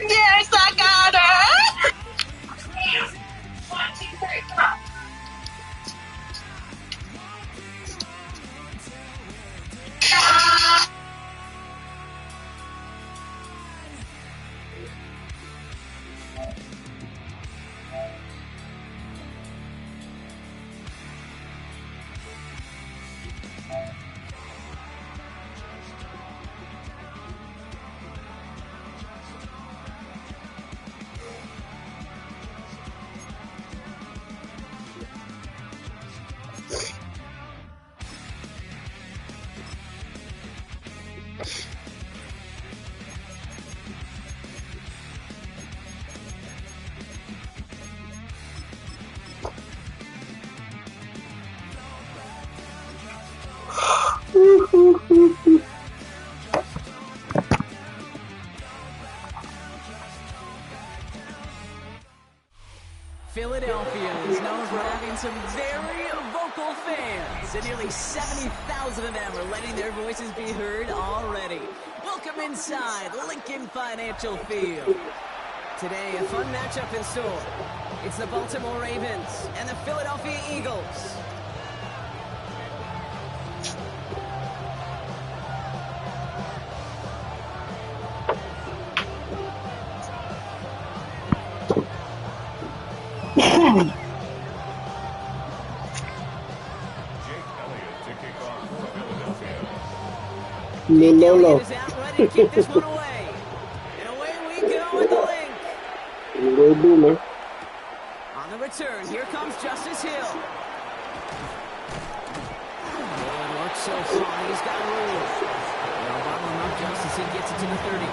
Yes, I got her. Philadelphia is known for having some very vocal fans, and nearly 70,000 of them are letting their voices be heard already. Welcome inside Lincoln Financial Field. Today, a fun matchup in store. It's the Baltimore Ravens and the Philadelphia Eagles. No. Is out ready to kick this one away. And away we go at the link. Little boomer. On the return, here comes Justice Hill. Good work so far. He's got room. Now bottle him up, Justice. He gets it to the 30.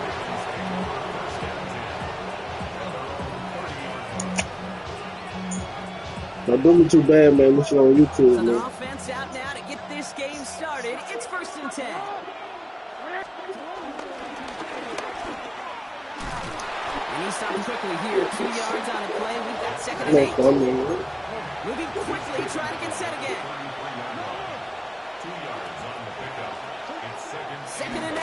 Not doing too bad, man. This is on YouTube, So their man. offense out now to get this game started. It's 1st and 10. And he stopped quickly here. 2 yards on the play. We've got 2nd and 8. Moving quickly, trying to get set again. 2nd and 8.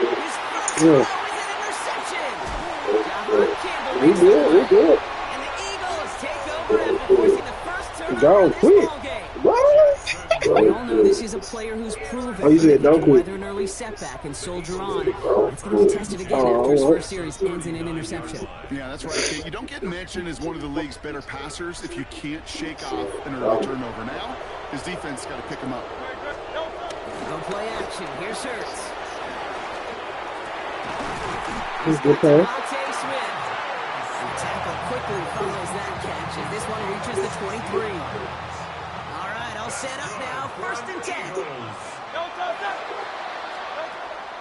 His first throw is an interception. John Campbell makes the We play. good. And the Eagles take over after forcing the first turnover Down in this quick. ballgame. What? We all know this is a player who's proven Oh, you said that he don't can quit. weather an early setback and soldier on. It's going to be tested again after his first series ends in an interception. Yeah, that's right, Kate. You don't get mentioned as one of the league's better passers if you can't shake off an early turnover. Now, his defense got to pick him up. Go play action. Here's Hurts. This good pass. Devontae Smith. The tackle quickly follows that catch as this one reaches the 23. All right, all set up now. 1st and 10.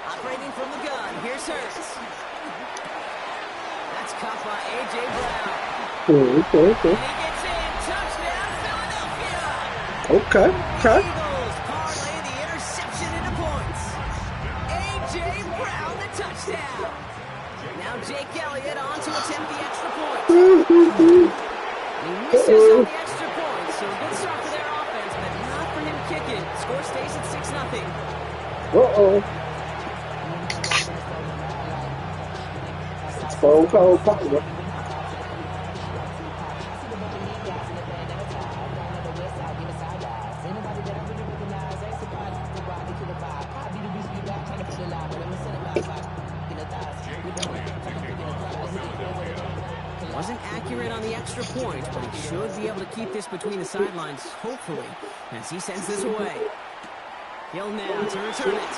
Operating from the gun. Here's Hurts. That's caught by A.J. Brown. Okay. And he gets in. Touchdown, Philadelphia. Okay. Eagles parlay the interception into points. touchdown. Now Jake Elliott on to attempt the extra point. He misses on the extra point, so a good start for their offense, but not for him kicking. Score stays at 6-0. Uh-oh. Phone call, partner. Wasn't accurate on the extra point, but he should be able to keep this between the sidelines, hopefully, as he sends this away. He'll now to return it.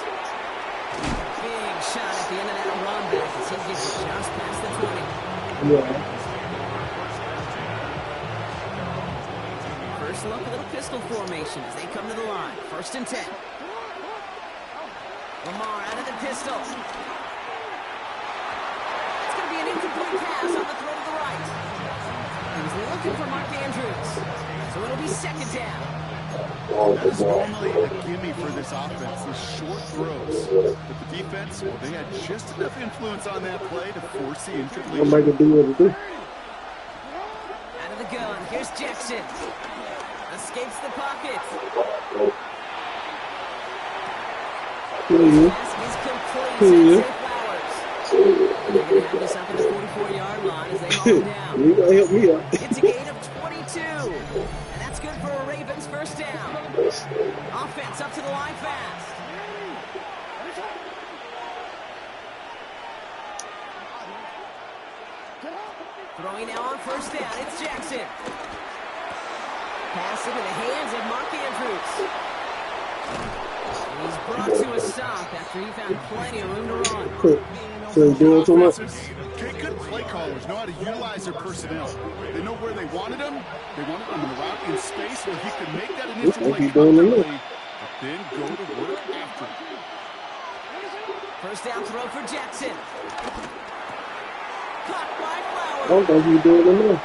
Big shot at the end of that run back as he gets it just past the 20. Yeah. First look, a little pistol formation as they come to the line. 1st and 10. Lamar out of the pistol. It's going to be an incomplete pass on the throw to the right. He was looking for Mark Andrews, so it'll be 2nd down. That is normally a gimme for this offense, the short throws. But the defense, well, they had just enough influence on that play to force the incompletion. Somebody can do what it do. Out of the gun, here's Jackson. Escapes the pocket. Pass is complete. Sensei Flowers. They're going to have this up at the 44-yard line as they haul him down. You gotta help me out. It's a gain of 22. And that's good for a Ravens 1st down. Offense up to the line fast. Throwing now on 1st down. It's Jackson. Pass into the hands of Mark Andrews. And he's brought to a stop after he found plenty of room to run. So he's doing too much. Okay, good play callers know how to utilize their personnel. They know where they wanted them. They wanted them in the route in space where he could make that initial play comfortably, but then go to work after it. 1st down throw for Jackson. Caught by Flowers. I don't think he's doing it now.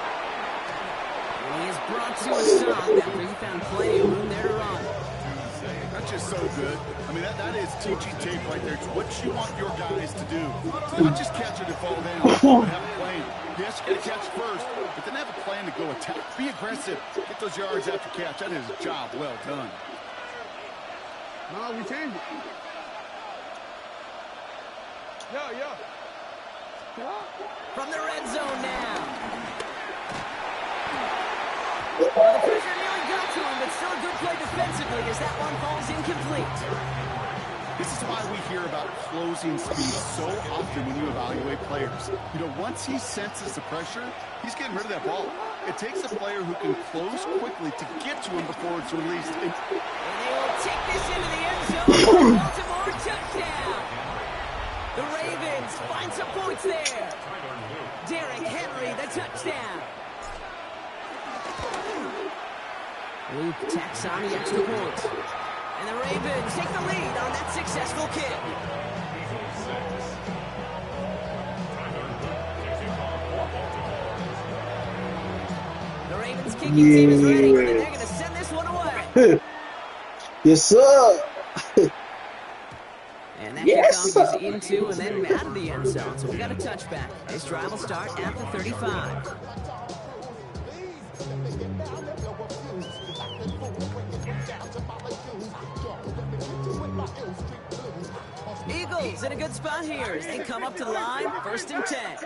And he is brought to a stop after he found plenty of room there to run. That's just so good. I mean, that is teaching tape right there. It's what you want your guys to do. So not just catch it and fall down, but have a plan. Yes, you got to catch it first, but then have a plan to go attack. Be aggressive. Get those yards after catch. That is a job well done. No, we changed it. Yeah. From the red zone now. Well, the pressure nearly got to him, but still a good play defensively as that one falls incomplete. This is why we hear about closing speed so often when you evaluate players. You know, once he senses the pressure, he's getting rid of that ball. It takes a player who can close quickly to get to him before it's released. And they will take this into the end zone. Baltimore touchdown. The Ravens find some points there. Derrick Henry, the touchdown. Luke tacks on the extra point. And the Ravens take the lead on that successful kick. The Ravens kicking team is ready, and they're going to send this one away. Yes, sir. And that Yes, kickoff is into and then out of the end zone. So we got a touchback. This drive will start at the 35. Eagles in a good spot here as they come up to the line. 1st and 10.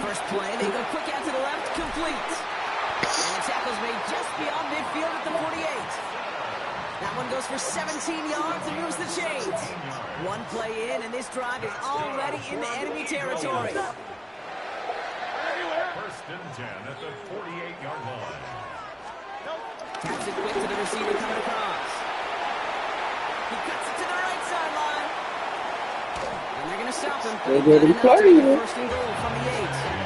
First play, they go quick out to the left, complete. And the tackle's made just beyond midfield at the 48. That one goes for 17 yards and moves the chains. One play in, and this drive is already into enemy territory. 1st and 10 at the 48-yard line. Taps it quick to the receiver coming across. He cuts it to the right sideline. And they're going to stop him. They're going to play it. 1st and goal from the 8.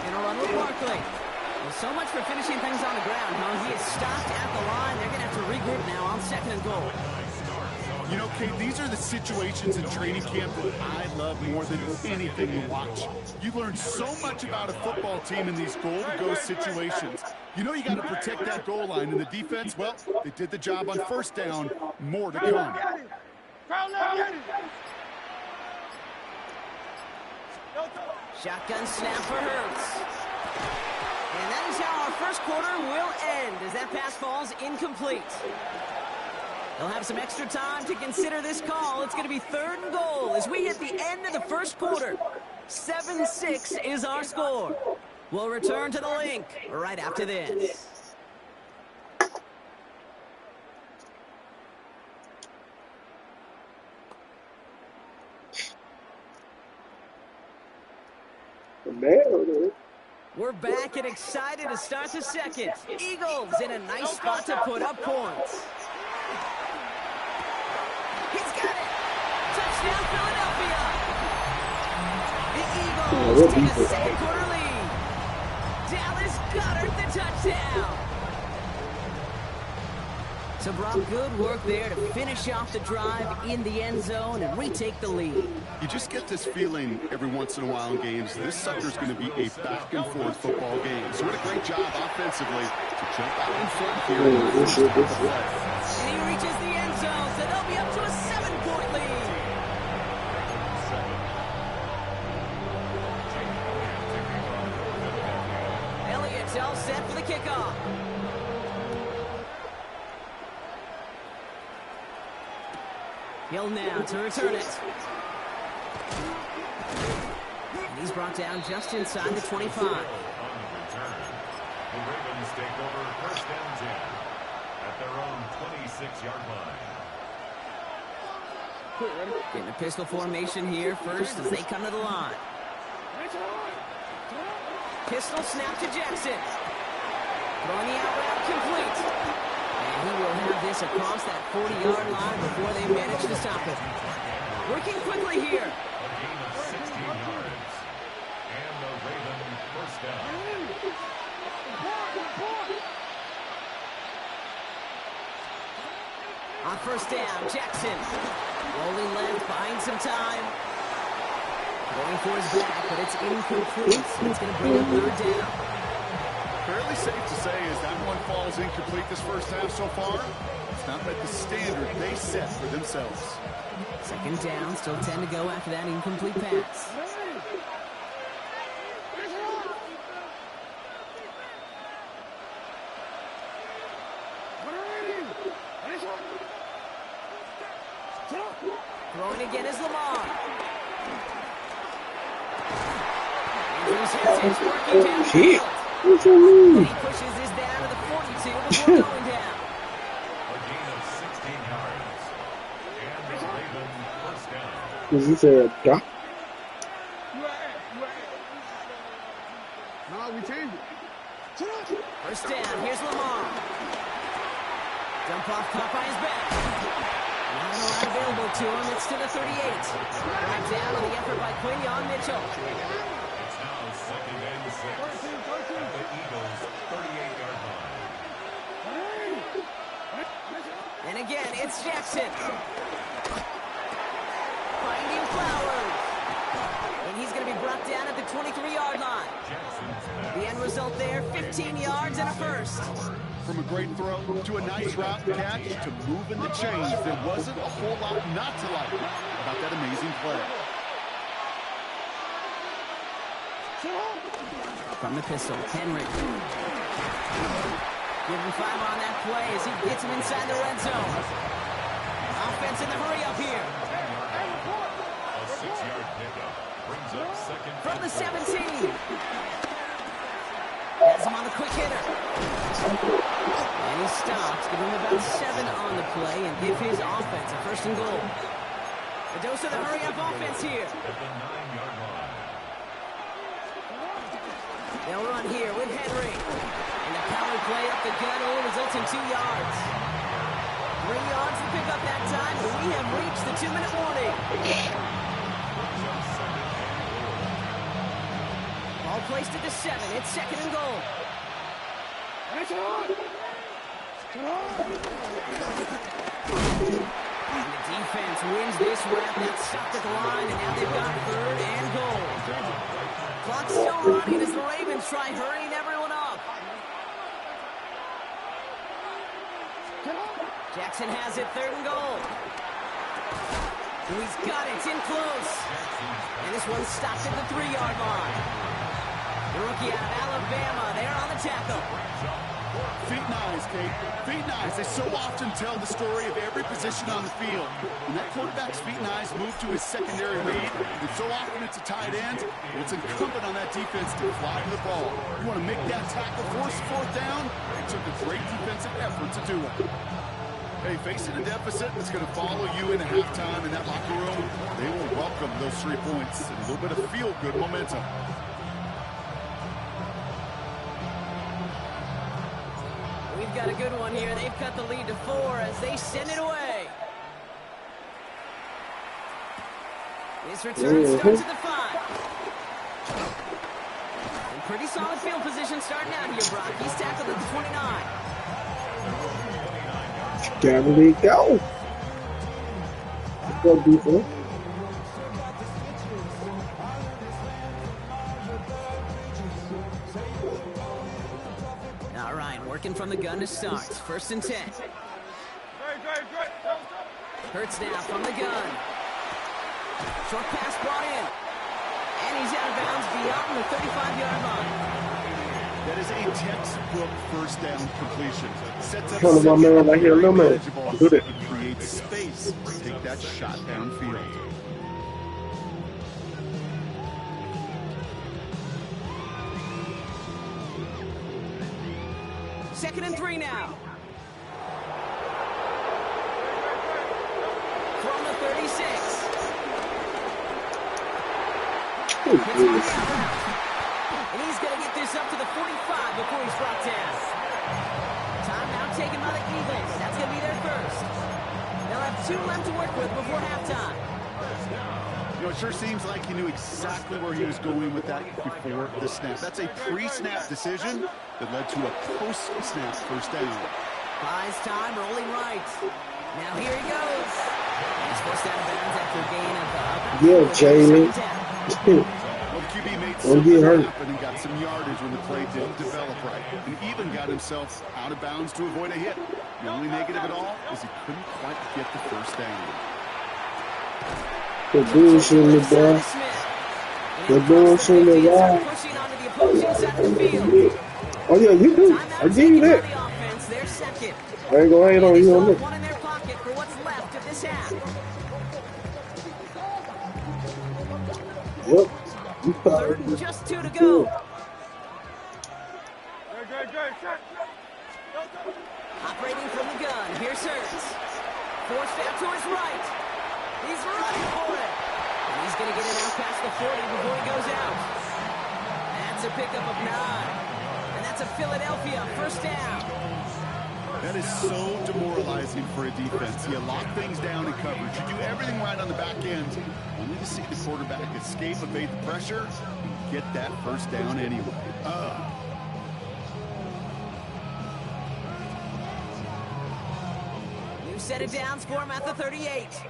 In a run with Barkley. Well, so much for finishing things on the ground, huh? He is stopped at the line. They're going to have to regroup now on 2nd and goal. You know, Kate, these are the situations in training camp that I love more than anything to watch. You learn so much about a football team in these goal-to-go situations. You know you got to protect that goal line, and the defense, well, they did the job on 1st down. More to come. Shotgun snap for Hurts. And that is how our first quarter will end as that pass falls incomplete. They'll have some extra time to consider this call. It's going to be 3rd and goal as we hit the end of the first quarter. 7-6 is our score. We'll return to the link right after this. We're back and excited to start the second. Eagles in a nice spot to put up points. He's got it. Touchdown, Philadelphia. The Eagles take a second quarter lead. Dallas Goedert the touchdown. So, Brock, good work there to finish off the drive in the end zone and retake the lead. You just get this feeling every once in a while in games. This sucker's going to be a back-and-forth football game. So what a great job offensively to jump out in front here. And he reaches the end zone, so they'll be up to a 7-point lead. Elliott's all set for the kickoff. Hill now to return it. And he's brought down just inside the 25. On the return, the Ravens take over 1st and 10 at their own 26-yard line. Getting a pistol formation here first as they come to the line. Pistol snap to Jackson. Throwing the out route complete. And he will have this across that 40-yard line before they manage to stop it. Working quickly here. A gain of 16 yards. And the Raven 1st down. On 1st down, Jackson. Rolling left, buying some time. Going for his back, but it's incomplete. It's going to bring up 3rd down. Fairly safe to say as that one falls incomplete this first half so far. It's not met the standard they set for themselves. 2nd down, still 10 to go after that incomplete pass. Throwing again is Lamar. Andrews has his working downfield. What you mean? He pushes this down to the 42 before going down. A gain of 16 yards. And the Raven 1st down. Because he said, "Duh." No, we changed it. 1st down, here's Lamar. Dump off caught by his back. Not a lot available to him, it's to the 38. Brought down on the effort by Quinyon Mitchell. It's now 2nd and 6 at the Eagles 38-yard line. And again, it's Jackson. Finding Flowers. And he's going to be brought down at the 23-yard line. The end result there, 15 yards and a first. From a great throw to a nice route catch to moving the chains, there wasn't a whole lot not to like about that amazing play. From the pistol, Henry. Give him 5 on that play as he gets him inside the red zone. Offense in the hurry up here. A 6-yard pickup brings up 2nd. From the 17. Has him on the quick hitter. And he stops, give him about 7 on the play and give his offense a 1st and goal. A dose of the hurry up offense here. At the 9-yard line. They'll run here with Henry. And the power play up the gut only results in 2 yards. 3 yards to pick up that time, but we have reached the 2-minute warning. Ball placed at the 7. It's 2nd and goal. And the defense wins this rep. That's stopped at the line, and now they've got 3rd and goal. Clock's still running as the Ravens try hurrying everyone up. Jackson has it, 3rd and goal. He's got it, it's in close. And this one's stopped at the 3-yard line. The rookie out of Alabama, they're on the tackle. Feet and eyes, Kate. Feet and eyes. They so often tell the story of every position on the field. When that quarterback's feet and eyes move to his secondary read, and so often it's a tight end, it's incumbent on that defense to fly to the ball. You want to make that tackle, force 4th down. It took a great defensive effort to do it. Hey, facing a deficit, it's going to follow you into halftime in that locker room. They will welcome those 3 points and a little bit of feel-good momentum. We've got a good one here. They've cut the lead to 4 as they send it away. This return starts at the 5. And pretty solid field position starting out here, Brock. He's tackled at the 29. Gotta let it go. Go defense. All right, working from the gun to start. 1st and 10. Hurts now from the gun. Short pass brought in. And he's out of bounds beyond the 35-yard line. That is a textbook 1st down completion. Sets up Come on, my man, right here, little man. Do it. Creates space to take that shot downfield. Second and 3 now. From the 36. Oh, goodness. And he's going to get this up to the 45 before he's brought down. Timeout taken by the Eagles. That's going to be their first. They'll have 2 left to work with before halftime. You know, it sure seems like he knew exactly where he was going with that before the snap. That's a pre-snap decision that led to a post-snap 1st down. Buys time, rolling right. Now here he goes. He's forced out of bounds after a gain of Yeah, Jamie. Well, the QB made something happen and got some yardage when the play didn't develop right. And even got himself out of bounds to avoid a hit. The only negative at all is he couldn't quite get the 1st down. The bullshit in the boy. The bullshit in the wall. Oh, yeah, you do. I give you that. I ain't gonna hate on you on this. One in their pocket for what's left of this half. Yep. You covered. Just 2 to go. Operating from the gun. Here's Hurts. Forced out to his right. He's running for it. And he's going to get it out past the 40 before he goes out. That's a pickup of 9. And that's a Philadelphia 1st down. That is so demoralizing for a defense. You lock things down in coverage. You do everything right on the back end, only to see the quarterback escape, evade the pressure, and get that 1st down anyway. New set of downs for him at the 38.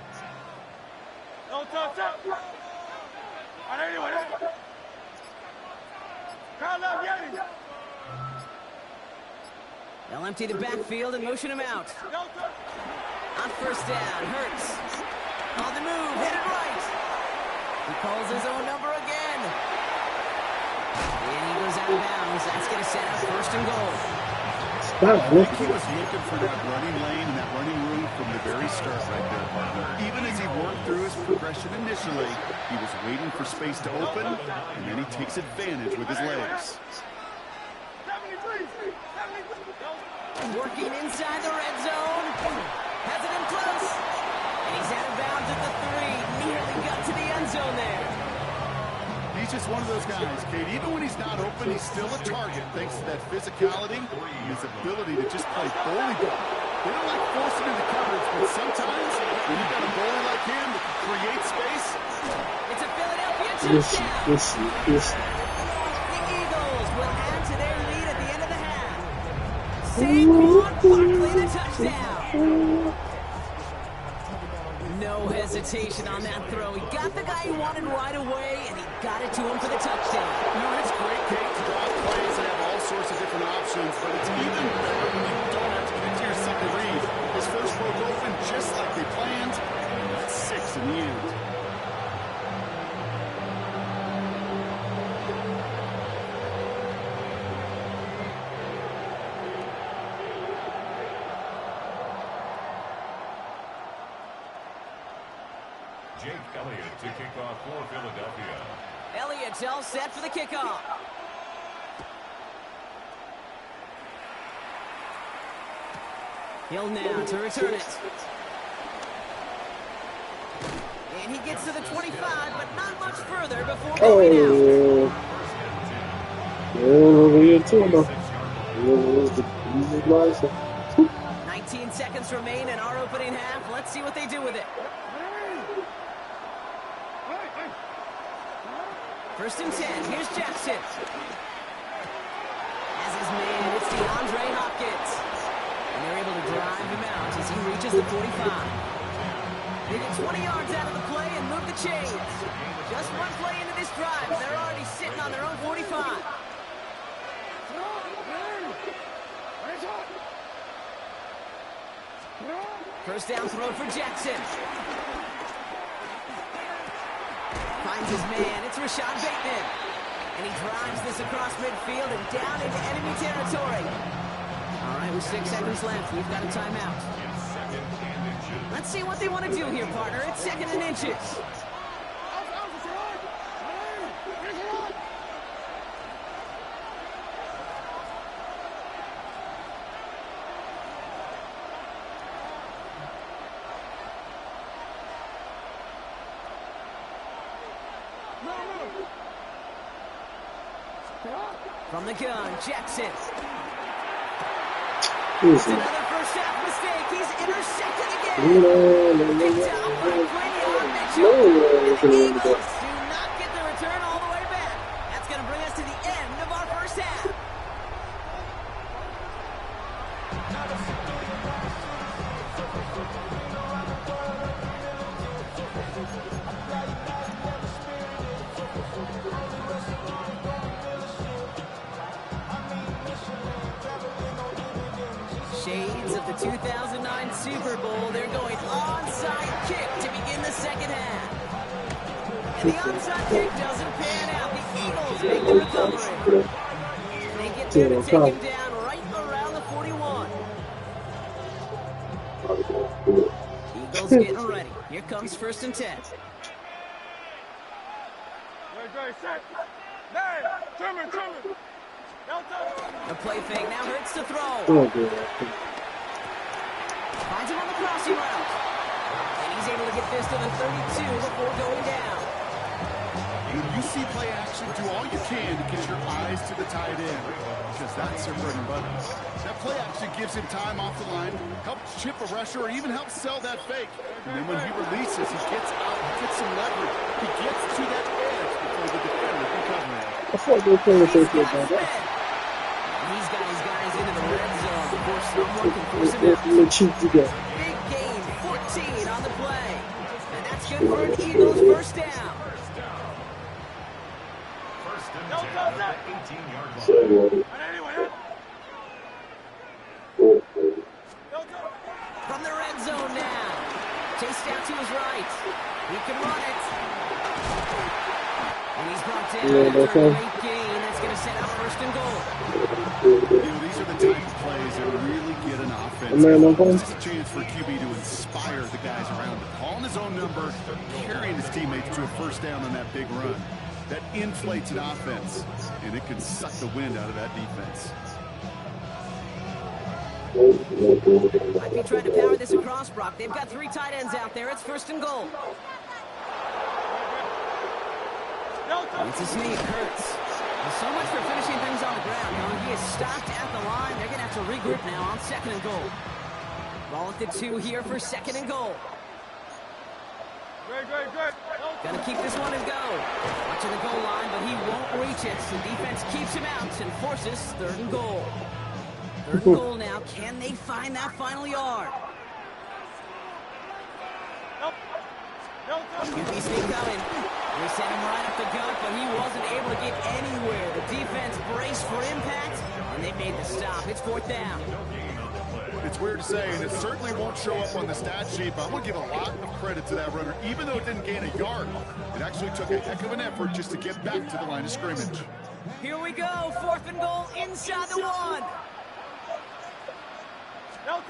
They'll empty the backfield and motion him out. On 1st down, Hurts. On the move, headed right. He calls his own number again. And he goes out of bounds. That's going to set up 1st and goal. He was looking for that running lane and that running room from the very start right there, partner. Even as he worked through his progression initially, he was waiting for space to open, and then he takes advantage with his legs. Working inside the red zone. Has it in close. And he's out of bounds at the 3. Nearly got to the end zone there. He's just one of those guys, Kate. Even when he's not open, he's still a target thanks to that physicality and his ability to just play bully ball. They don't like forcing into coverage, but sometimes when you've got a bully like him that can create space. It's a Philadelphia touchdown. Listen. The Eagles will add to their lead at the end of the half. Saquon Barkley, the touchdown. No hesitation on that throw. He got the guy he wanted right away, and he got it to him for the touchdown. You know, it's great, Kate, to draw plays and have all sorts of different options, but it's even better when you don't have to get to your second read. His first broke open just like they planned. That's 6 in the end. Jake Elliott to kick off for Philadelphia. Elliott's all set for the kickoff. Hill now to return it. And he gets to the 25, but not much further before going out. Over here too, though. 19 seconds remain in our opening half. Let's see what they do with it. First and 10. Here's Jackson. As his man, it's DeAndre Hopkins. And they're able to drive him out as he reaches the 45. They get 20 yards out of the play and move the chains. Just one play into this drive, and they're already sitting on their own 45. First down throw for Jackson. Finds his man. It's Rashad Bateman. And he drives this across midfield and down into enemy territory. All right, with 6 seconds left, we've got a timeout. Let's see what they want to do here, partner. It's 2nd and inches. From the gun, Jackson. It's another first half mistake. He's intercepted again. Picked out by Quinion Mitchell. The Eagles do not get the return all the way back. That's going to bring us to the end of our first half. Shades of the 2009 Super Bowl. They're going onside kick to begin the second half. And the onside kick doesn't pan out. The Eagles make the recovery. They get there to take him down right around the 41. Eagles getting ready. Here comes 1st and 10. The play fake now hurts to throw. Finds him on the crossing route. And he's able to get this to the 32 before going down. You see play action, do all you can to get your eyes to the tight end, because that's their bread and butter. That play action gives him time off the line, helps chip a rusher, or even helps sell that fake. And then when he releases, he gets out, he gets some leverage. He gets to that edge before the defender can cover it. I thought they were playing with safety about that. He's got his guys into the red zone before someone can force him out. Big gain, 14 on the play. And that's good for an Eagles first down. First and 10 at the 18-yard line. From the red zone now. Chased out to his right. He can run it. And he's brought down after a late gain. That's going to set out 1st and goal. These are the type of plays that really get an offense. It's a chance for QB to inspire the guys around him. Calling his own number, carrying his teammates to a first down on that big run. That inflates an offense, and it can suck the wind out of that defense. Might be trying to power this across, Brock. They've got 3 tight ends out there. It's 1st and goal. It's a sneak. Hurts. Well, so much for finishing things on the ground. He is stopped at the line. They're going to have to regroup now on 2nd and goal. Ball at the 2 here for 2nd and goal. Got to keep this one and go. Watching the goal line, but he won't reach it. The defense keeps him out and forces 3rd and goal. Third and goal now. Can they find that final yard? QB sneak coming. They sent him right up the gut, but he wasn't able to get anywhere. The defense braced for impact, and they made the stop. It's fourth down. It's weird to say, and it certainly won't show up on the stat sheet, but I'm going to give a lot of credit to that runner. Even though it didn't gain a yard, it actually took a heck of an effort just to get back to the line of scrimmage. Here we go. Fourth and goal inside the one.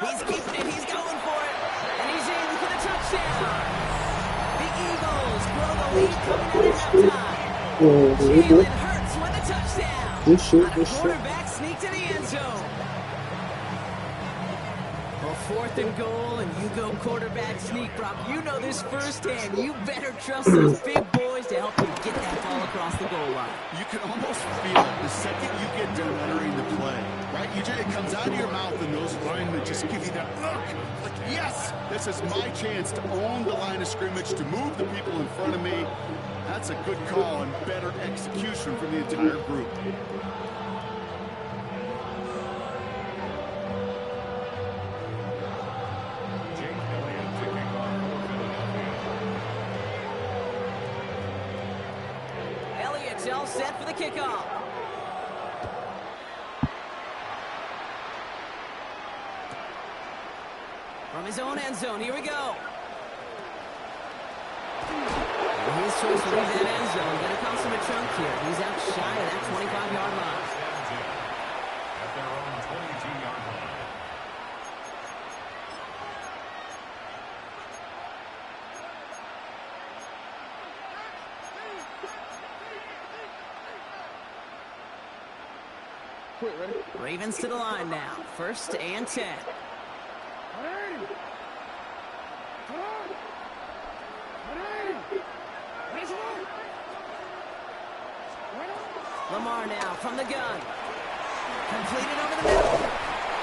He's keeping it. He's going for it. And he's in for the touchdown. The Eagles grow the lead coming out of halftime. Jalen Hurts with a touchdown. Good shit, On a good shit. quarterback sneak to the end zone. Well, fourth and goal, and you go quarterback sneak, Brock. You know this firsthand. You better trust those big boys to help you get that ball across the goal line. You can almost feel it the second you get done entering the play, right? It comes out of your mouth, and those linemen just give you that look. Like, yes, this is my chance to own the line of scrimmage, to move the people in front of me. That's a good call and better execution from the entire group. Elliott's all set for the kickoff. From his own end zone, here we go. And his choice to leave that end zone. Going to cost him a chunk here. He's out shy of that 25-yard line. At their own 22-yard line. Quick, ready? Ravens to the line now. First and 10. Lamar now from the gun. Completed over the middle.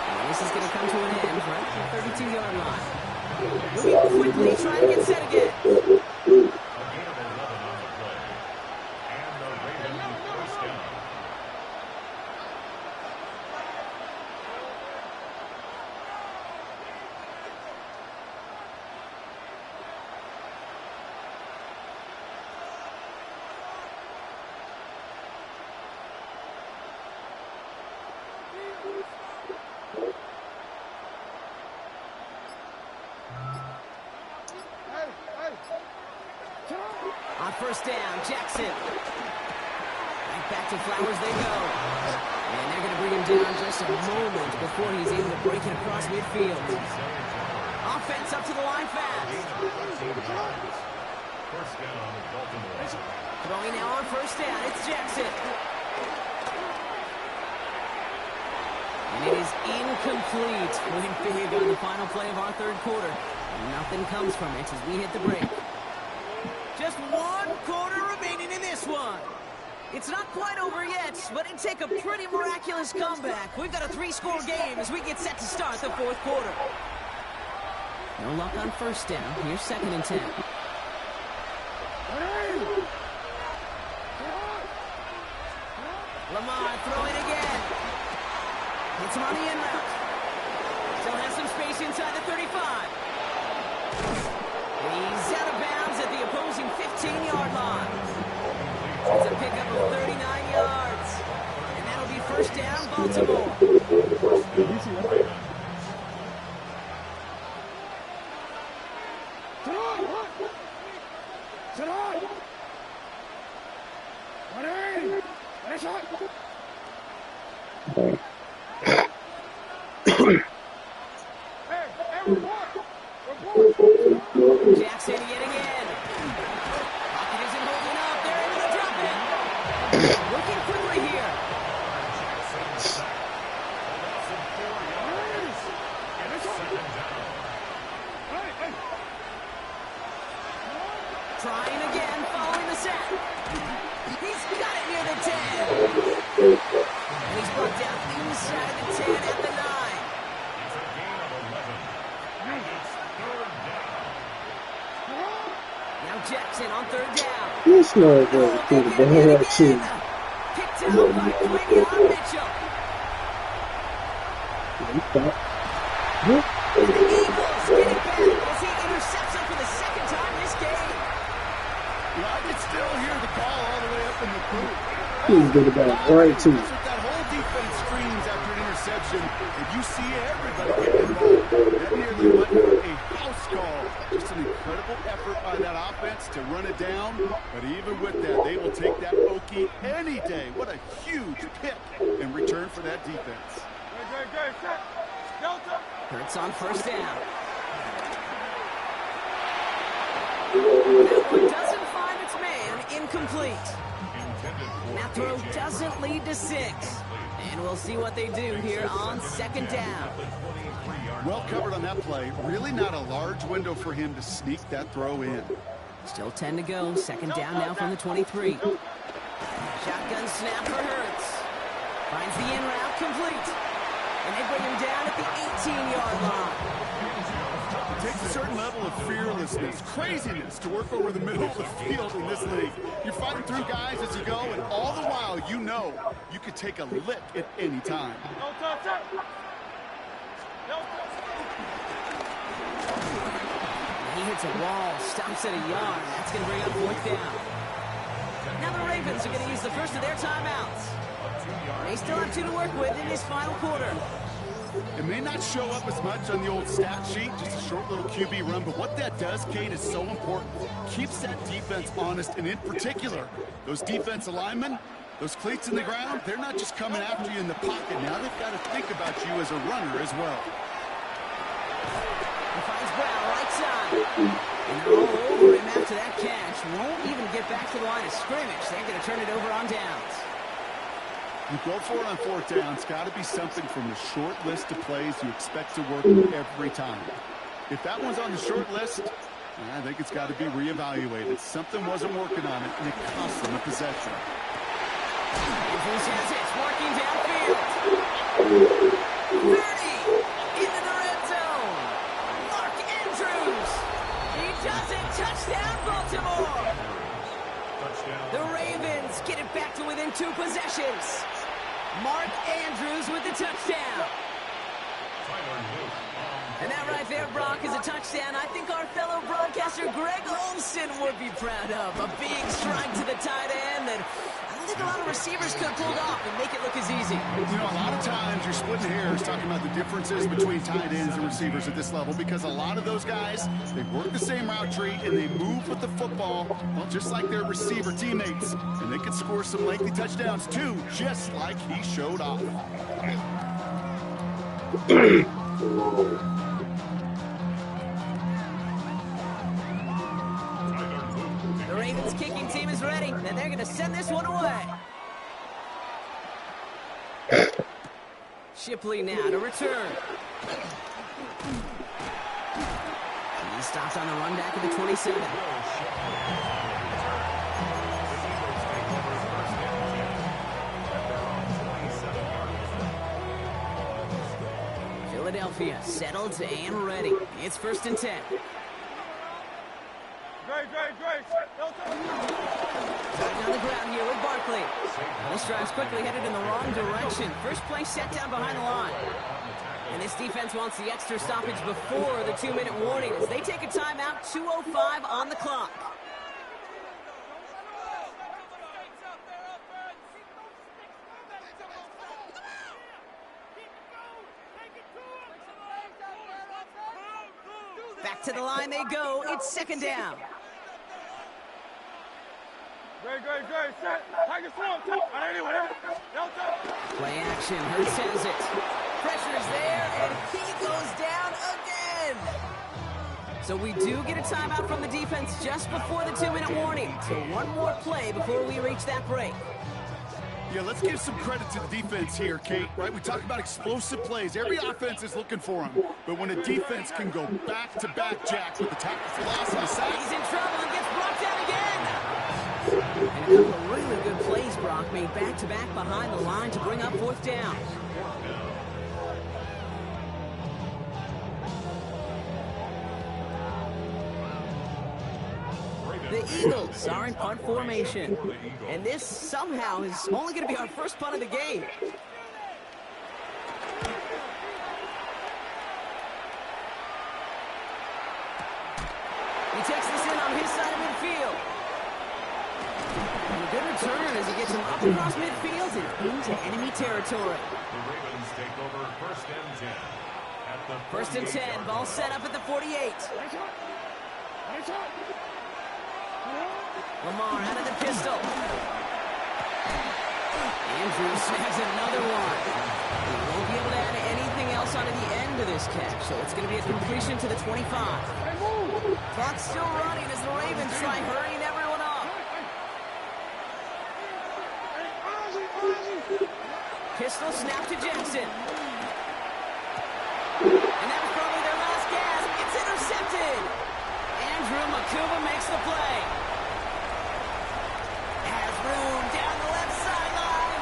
And this is going to come to an end right at the 32-yard line. Moving quickly, trying to get set again. A gain of 11 on the play. And the Ravens first down. On first down, Jackson. Right back to Flowers they go. And they're going to bring him down just a moment before he's able to break it across midfield. Offense up to the line fast. First down, Baltimore. Throwing now on first down, it's Jackson. And it is incomplete. Winning big on the final play of our third quarter. Nothing comes from it as we hit the break. Just one quarter remaining in this one. It's not quite over yet, but it'd take a pretty miraculous comeback. We've got a 3-score game as we get set to start the fourth quarter. No luck on first down. Here's second and 10. Lamar throwing again. Hits him on the end route. Still has some space inside the 35. He's out of bounds at the opposing 15-yard line. It's a pickup of 39 yards. And that'll be first down, Baltimore. Jackson yet again. Pocket isn't holding up. They're able to drop it. Looking quickly here. Trying again, following the sack. He's got it near the 10. And he's brought down inside the 10 at the 9. It's a gain of 11. And it's third down. Now Jackson on third down. It's not going to the ball too. Picked out by Quinion Mitchell. The Eagles get it back as he intercepts him for the second time this game. Yeah, I can still hear the call all the way up in the booth. He's good about right too. That's what that whole defense screams after an interception. And you see everybody getting involved. That nearly went for a house call. Just an incredible effort by that offense to run it down. But even with that, they will take that bogey any day. What a huge pick in return for that defense. Hurts on first down. That one doesn't find its man, incomplete. That throw doesn't lead to 6. And we'll see what they do here on second down. Well covered on that play. Really not a large window for him to sneak that throw in. Still 10 to go. Second down now from the 23. Shotgun snap for Hurts. Finds the in route complete. And they bring him down at the 18-yard line. It takes a certain level of fearlessness, craziness to work over the middle of the field in this league. You're fighting through guys as you go, and all the while you know you could take a lick at any time. He hits a wall, stops at a yard. That's going to bring up fourth down. Now the Ravens are going to use the first of their timeouts. They still have 2 to work with in this final quarter. It may not show up as much on the old stat sheet, just a short little QB run, but what that does, Kate, is so important. Keeps that defense honest, and in particular, those defensive linemen, those cleats in the ground, they're not just coming after you in the pocket. Now they've got to think about you as a runner as well. He finds Brown right side. And they're all over him after that catch. Won't even get back to the line of scrimmage. They're going to turn it over on downs. You go for it on fourth down. It's got to be something from the short list of plays you expect to work every time. If that one's on the short list, I think it's got to be reevaluated. Something wasn't working on it, and it cost them a possession. Andrews has it. Working downfield. 30 into the red zone. Mark Andrews. He does it. Touchdown, Baltimore. The Ravens get it back to within 2 possessions. Mark Andrews with the touchdown. And that right there, Brock, is a touchdown I think our fellow broadcaster Greg Olsen would be proud of. A big strike to the tight end that I don't think a lot of receivers could have pulled off and make it look as easy. You know, a lot of times you're splitting hairs talking about the differences between tight ends and receivers at this level because a lot of those guys, they work the same route tree and they move with the football, well, just like their receiver teammates. And they can score some lengthy touchdowns too, just like he showed off. The Ravens kicking team is ready, and they're going to send this one away. Shipley now to return. And he stops on the run back at the 27. Philadelphia settled and ready. It's 1st and 10. Starting on the ground here with Barkley. This drive's quickly headed in the wrong direction. First play set down behind the line. And this defense wants the extra stoppage before the 2-minute warning as they take a timeout, 2:05 on the clock. Back to the line they go. It's 2nd down. Play action. Hurts has it. Pressure's there, and he goes down again. So we do get a timeout from the defense just before the 2-minute warning. So one more play before we reach that break. Yeah, let's give some credit to the defense here, Kate, right? We talk about explosive plays. Every offense is looking for them. But when a defense can go back-to-back, Jack, with the tackle for loss and the sack. He's in trouble and gets brought down again. And a couple of really good plays, Brock, made back-to-back behind the line to bring up 4th down. The Eagles are in punt formation. And this somehow is only going to be our first punt of the game. around his side of midfield. And a good return as he gets him up across midfield and into enemy territory. The Ravens take over 1st and 10. At the 1st and 10, ball set up at the 48. Lamar out of the pistol. Andrews snags another one. He won't be able to add anything else onto the end of this catch, so it's going to be a completion to the 25. Clock's still running as the Ravens try hurrying everyone up. Pistol snap to Jackson. And that was probably their last gasp. It's intercepted. Andrew Makuba makes the play. Has room down the left sideline.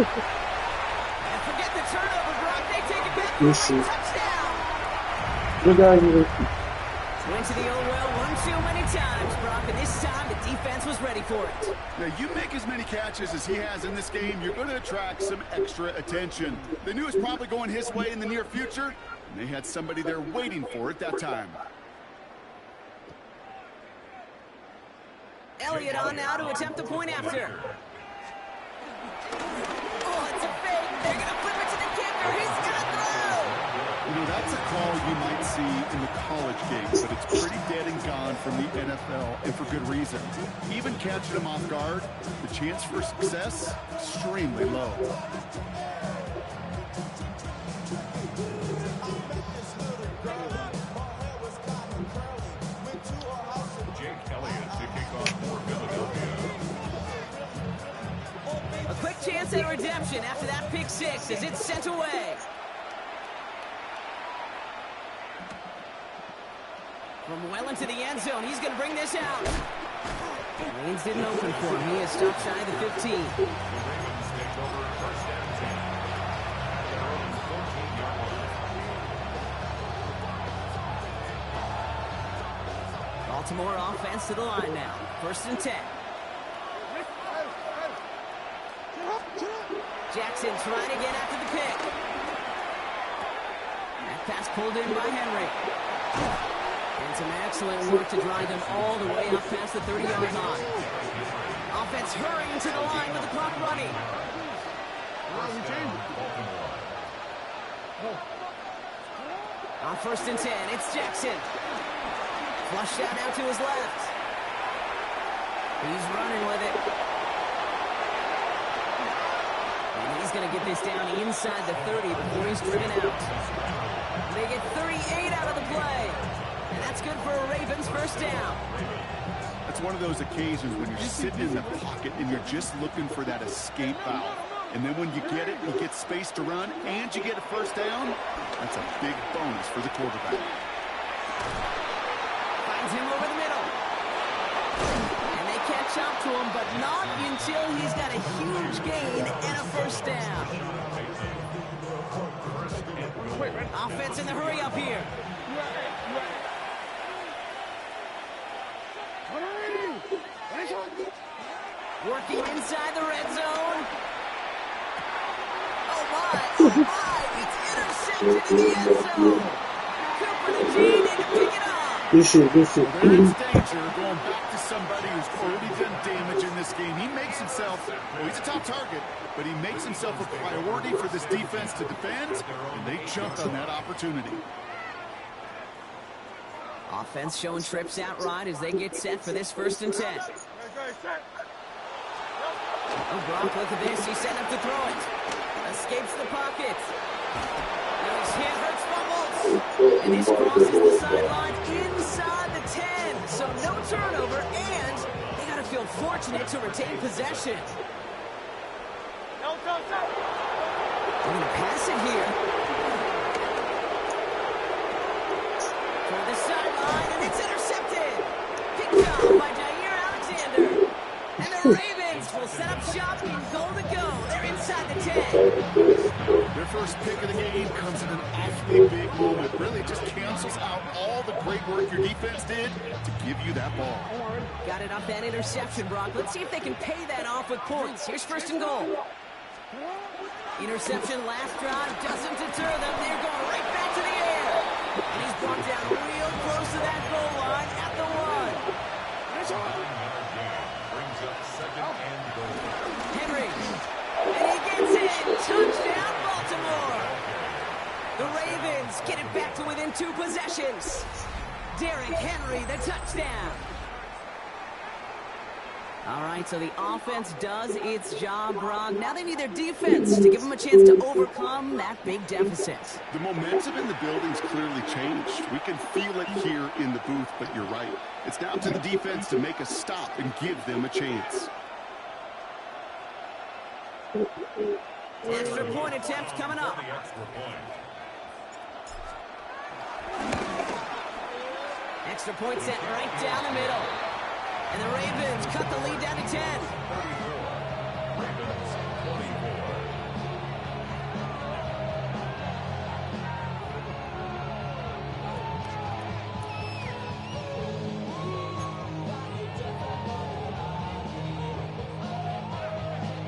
And forget the turnover, Brock. They take it back for a touchdown. Good guy here. Went to the old well one too many times, Brock, and this time the defense was ready for it. Now, you make as many catches as he has in this game, you're going to attract some extra attention. They knew it was probably going his way in the near future, and they had somebody there waiting for it that time. Elliott on now to attempt the point after. Oh, it's a fake. They're going to flip it to the kicker. He's going to throw. You know, that's a call you might see in the college game, but it's pretty dead and gone from the NFL, and for good reason. Even catching them off guard, the chance for success, extremely low. Jake Elliott to kick off for Philadelphia. A quick chance at redemption after that pick six as it's sent away. From well into the end zone, he's going to bring this out. Lanes didn't open for him. He is stopped shy of the 15. The Ravens take over 1st and 10. At their own 14-yard line. Baltimore offense to the line now. 1st and 10. Jackson trying again after the pick. That pass pulled in by Henry. And some excellent work to drive them all the way up past the 30-yard line. Offense hurrying to the line with the clock running. On 1st and 10, it's Jackson. Flush out now to his left. He's running with it. And he's going to get this down inside the 30 before he's driven out. They get 38 out of the play. And that's good for a Ravens 1st down. That's one of those occasions when you're sitting in the pocket and you're just looking for that escape valve. And then when you get it, you get space to run, and you get a 1st down, that's a big bonus for the quarterback. Finds him over the middle. And they catch up to him, but not until he's got a huge gain and a 1st down. Offense in the hurry up here. Working inside the red zone. Oh my, it's intercepted in the end zone. Cooper the G need to pick it up. Good shit. There's danger going back to somebody who's already done damage in this game. He makes himself, well, he's a top target, but he makes himself a priority for this defense to defend, and they jumped on that opportunity. Offense showing trips outright as they get set for this 1st and 10. Oh, Brock, look at this. He's set up to throw it. Escapes the pocket. Now his hand hurts, fumbles. And this crosses the sideline inside the 10. So no turnover, and they got to feel fortunate to retain possession. They're going to pass it here. For the sideline, and it's intercepted. Picked up by Jair Alexander. And the Ravens will set up shop in goal to go. They're inside the 10. Their first pick of the game comes in an awfully big moment. Really just cancels out all the great work your defense did to give you that ball. Got it off that interception, Brock. Let's see if they can pay that off with points. Here's 1st and goal. Interception last drive doesn't deter them. They're going right back to the air. And he's brought down real close to that goal line at the 1. Brings up second and goal. Henry. And he gets in. Touchdown, Baltimore. The Ravens get it back to within 2 possessions. Derrick Henry, the touchdown. All right, so the offense does its job, Brock. Now they need their defense to give them a chance to overcome that big deficit. The momentum in the building's clearly changed. We can feel it here in the booth, but you're right. It's down to the defense to make a stop and give them a chance. Extra point attempt coming up. The extra point. Extra point set right down the middle. And the Ravens cut the lead down to 10. Ravens 24.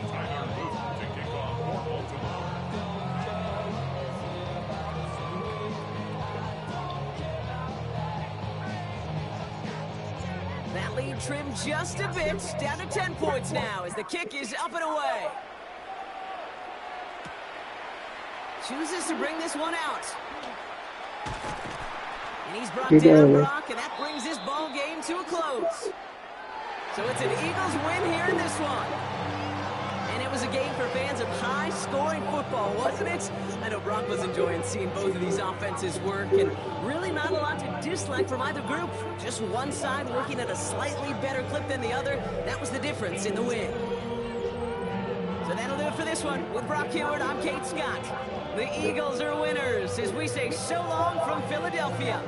Tyler Booth to kick off for Baltimore. That lead trimmed just a bit, down to 10 points now as the kick is up and away. Chooses to bring this one out. And he's brought down Brock, and that brings this ball game to a close. So it's an Eagles win here in this one. And it was a game for fans of high-scoring football, wasn't it? I know Brock was enjoying seeing both of these offenses work, and really not a lot to dislike from either group. Just one side working at a slightly better clip than the other. That was the difference in the win. So that'll do it for this one. With Brock Huard, I'm Kate Scott. The Eagles are winners as we say so long from Philadelphia.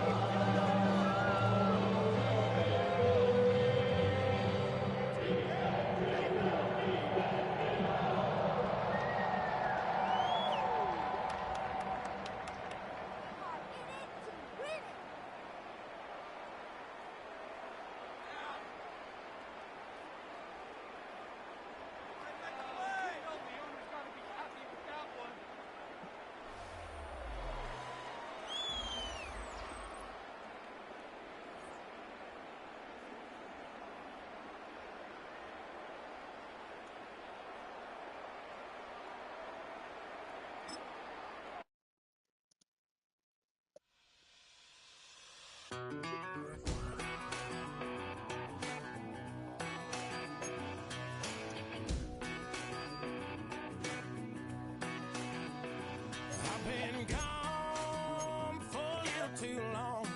Too long.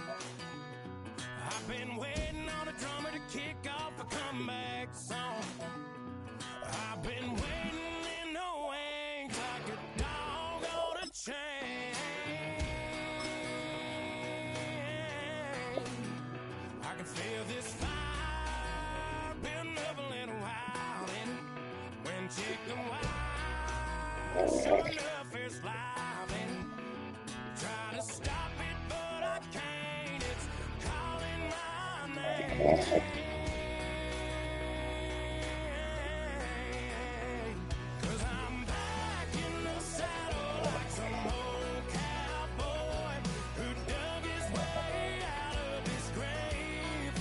I've been waiting on a drummer to kick off a comeback song. I've been waiting in the wings like a dog on a chain. I can feel this fire building up a little while, and when chicken wild, sure enough it's live, and trying to stop it, but I can't. It's calling my name. 'Cause I'm back in the saddle like some old cowboy who dug his way out of his grave.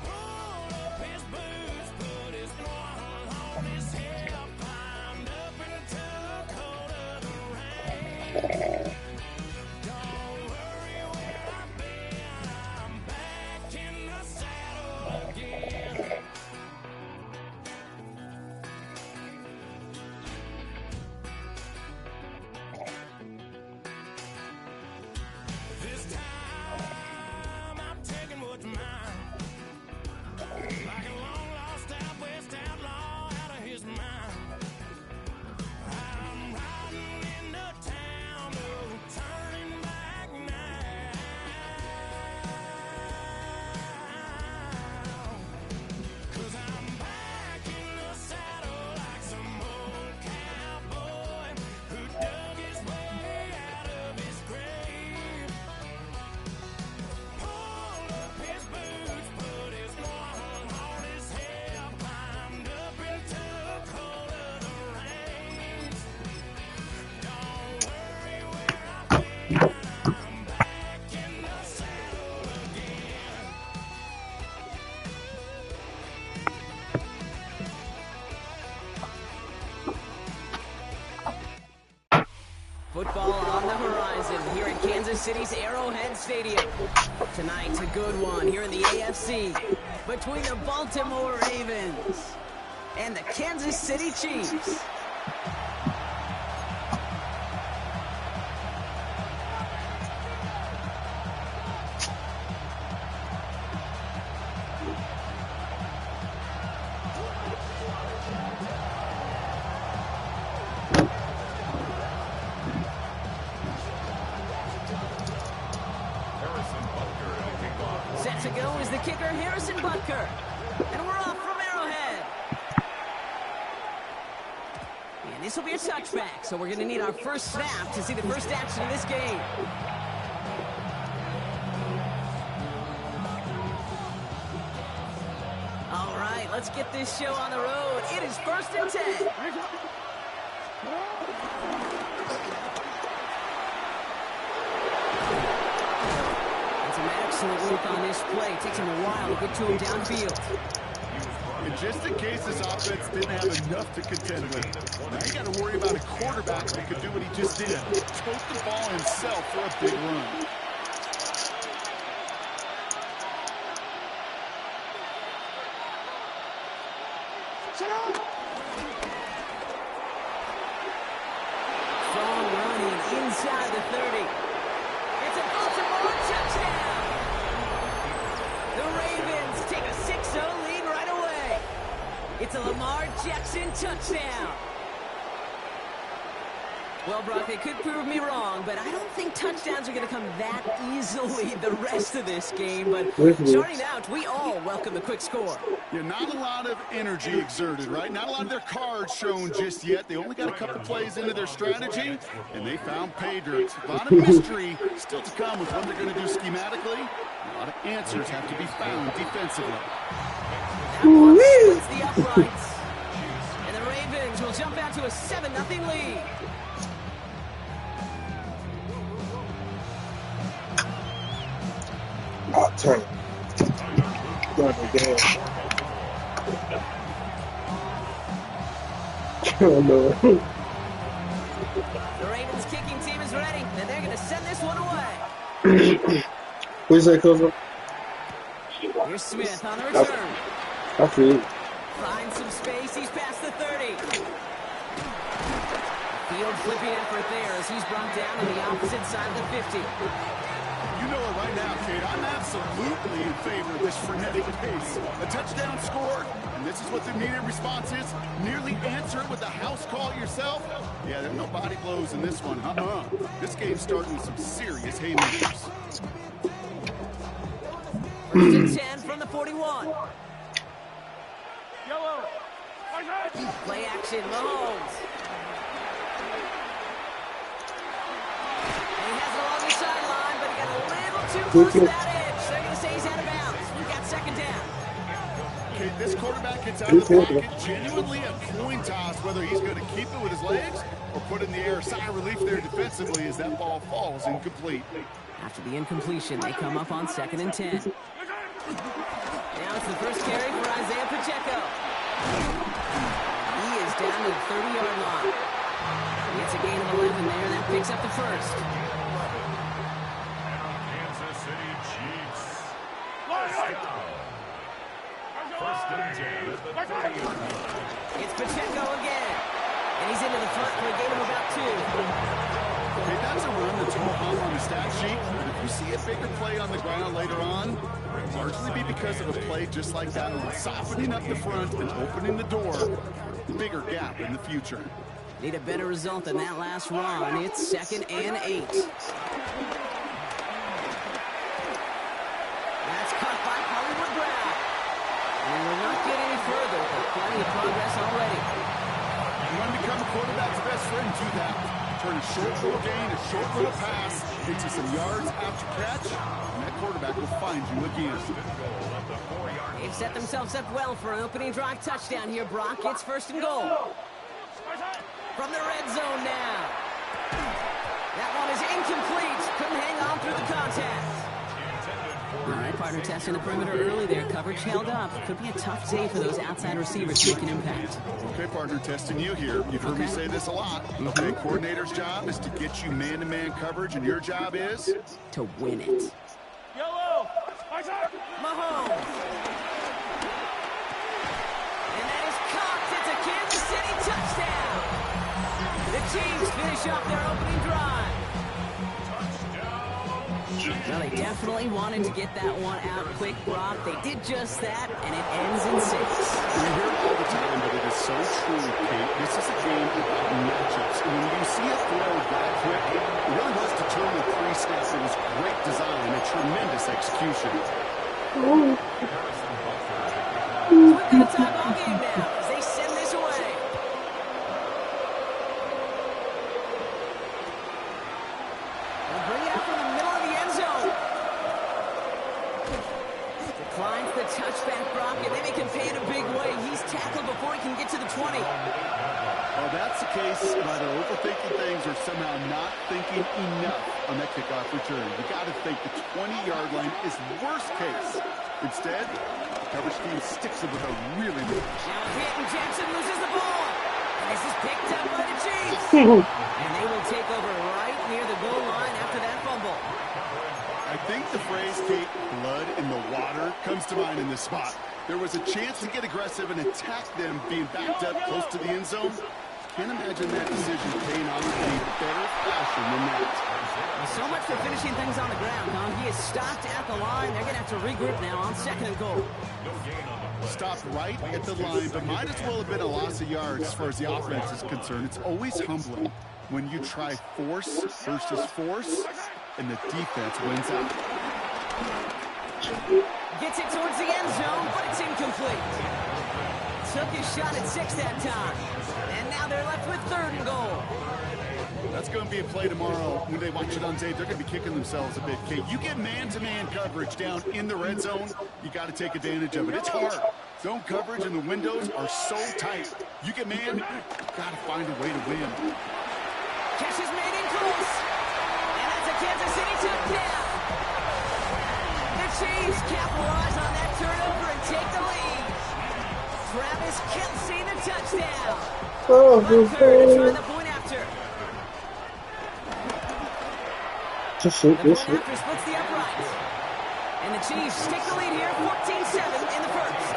Pulled up his boots, put his one on his hip, climbed up and took hold of the reins. Don't worry where I've been, I'm back in the Football on the horizon here at Kansas City's Arrowhead Stadium. Tonight's a good one here in the AFC between the Baltimore Ravens and the Kansas City Chiefs. Set to go is the kicker, Harrison Butker. And we're off from Arrowhead. And this will be a touchback, so we're going to need our first snap to see the first action of this game. All right, let's get this show on the road. It is 1st and 10. Excellent look on this play. It takes him a while to get to him downfield. And just in case this offense didn't have enough to contend with, now you got to worry about a quarterback that could do what he just did. Tote the ball himself for a big run. Strong running inside the 30. It's a Baltimore touchdown. The Ravens take a 6-0 lead right away. It's a Lamar Jackson touchdown. Well, Brock, they could prove me wrong, but I don't think touchdowns are going to come that easily the rest of this game. But starting out, we all welcome the quick score. Yeah, not a lot of energy exerted, right? Not a lot of their cards shown just yet. They only got a couple plays into their strategy, and they found pay dirt. A lot of mystery still to come with what they're going to do schematically. A lot of answers have to be found defensively. That one splits the uprights. And the Ravens will jump out to a 7-0 lead. Oh, turn. God damn. Oh, no. The Ravens kicking team is ready, and they're going to send this one away. What's that, cousin? Here's Smith on the return. I feel it. Finds some space. He's past the 30. Field flipping effort there as he's brought down on the opposite side of the 50. You know it right now, Kate. I'm absolutely in favor of this frenetic pace. A touchdown score, and this is what the immediate response is. Nearly answer it with a house call yourself. Yeah, there's no body blows in this one. This game's starting with some serious haymakers. 1st and 10 from the 41. Play action, Mahomes. And he has it along the sideline, but he got a little too close to that edge. They're going to say he's out of bounds. We've got 2nd down. Okay, this quarterback gets out of the pocket, genuinely a coin toss whether he's going to keep it with his legs or put it in the air. Sigh of relief there defensively as that ball falls incomplete. After the incompletion, they come up on 2nd and 10. Now it's the first carry for Isaiah Pacheco. He is down to the 30-yard line. He gets a gain of 11 there. That picks up the first. Kansas City Chiefs. First and 10 at the 30-yard line. It's Pacheco again. And he's into the front for a gain of about 2. Okay, that's a run that's more on the stat sheet, but if you see a bigger play on the ground later on, it'll largely be because of a play just like that one, softening up the front and opening the door, bigger gap in the future. Need a better result than that last run. It's 2nd and 8. That's caught by Hollywood Brown. And we'll not get any further, but plenty of progress already. You want to become a quarterback's best friend, do that. Turn a short little gain, a short little pass, into some yards after catch, and that quarterback will find you again. They've set themselves up well for an opening drive touchdown here, Brock. It's 1st and goal. From the red zone now. That one is incomplete. Couldn't hang on through the contact. All right, partner testing the perimeter early there. Coverage held up. Could be a tough day for those outside receivers to make an impact. Okay, partner, testing you here. You've heard me say this a lot. Okay, coordinator's job is to get you man-to-man coverage, and your job is? To win it. Yellow! Mahomes. And that is cocked. It's a Kansas City touchdown. The Chiefs finish off their opening drive. Well, they definitely wanted to get that one out quick, Brock. They did just that, and it ends in 6. We hear it all the time, but it is so true, Kate. This is a game about matchups. And when you see a throw that quick, it really was determined pre-snap. It was great design and tremendous execution. We've got a tie ball game now as they send this away. They'll bring it out from the middle of the end zone. Declines the touchback, Brock, and they make him pay in a big way. He's tackled before he can get to the 20. Well, that's the case of either overthinking things or somehow not thinking enough on that kickoff return. You got to think the 20-yard line is worst case. Instead, the coverage team sticks it with a really good. Now hit, and Jackson loses the ball. And this is picked up by the Chiefs. And they will take over right near the goal line after that fumble. I think the phrase, Kate, blood in the water, comes to mind in this spot. There was a chance to get aggressive and attack them being backed up close to the end zone. Can't imagine that decision paying off in a better fashion than that. Well, so much for finishing things on the ground, huh? He is stopped at the line. They're going to have to regroup now on 2nd and goal. Stopped right at the line, but might as well have been a loss of yards as far as the offense is concerned. It's always humbling when you try force versus force, and the defense wins out. Gets it towards the end zone, but it's incomplete. Took his shot at 6 that time. And now they're left with 3rd and goal. That's going to be a play tomorrow. When they watch it on tape, they're going to be kicking themselves a bit, Kate. You get man-to-man coverage down in the red zone, you got to take advantage of it. It's hard. Zone coverage and the windows are so tight. You get man, got to find a way to win. Catch is made in close. And that's a Kansas City touchdown. The Chiefs capitalize on that turnover and take the lead. Travis Kelce, the touchdown. On 3rd to try the point after. The point after splits the upright. And the Chiefs stick the lead here, 14-7 in the first.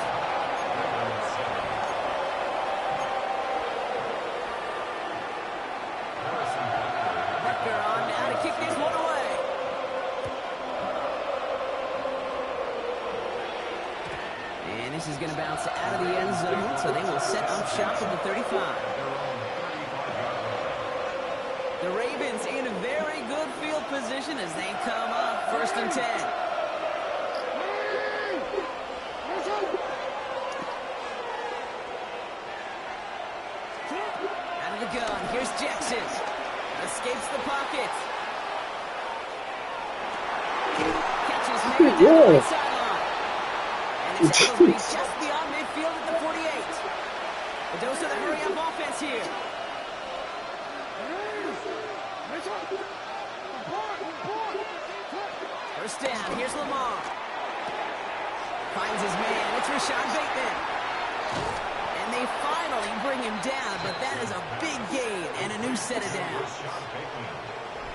Becker on now to kick this one away. And this is going to bounce out of the end zone, so they will set up shop at the 35. The Ravens in a very good field position as they come up 1st and 10. Out of the gun, here's Jackson. Escapes the pocket. Catches maybe down the sideline. And the tackle will be just beyond midfield at the 48. A dose of the hurry-up offense here. First down, here's Lamar. Finds his man, it's Rashad Bateman. And they finally bring him down, but that is a big gain and a new set of downs.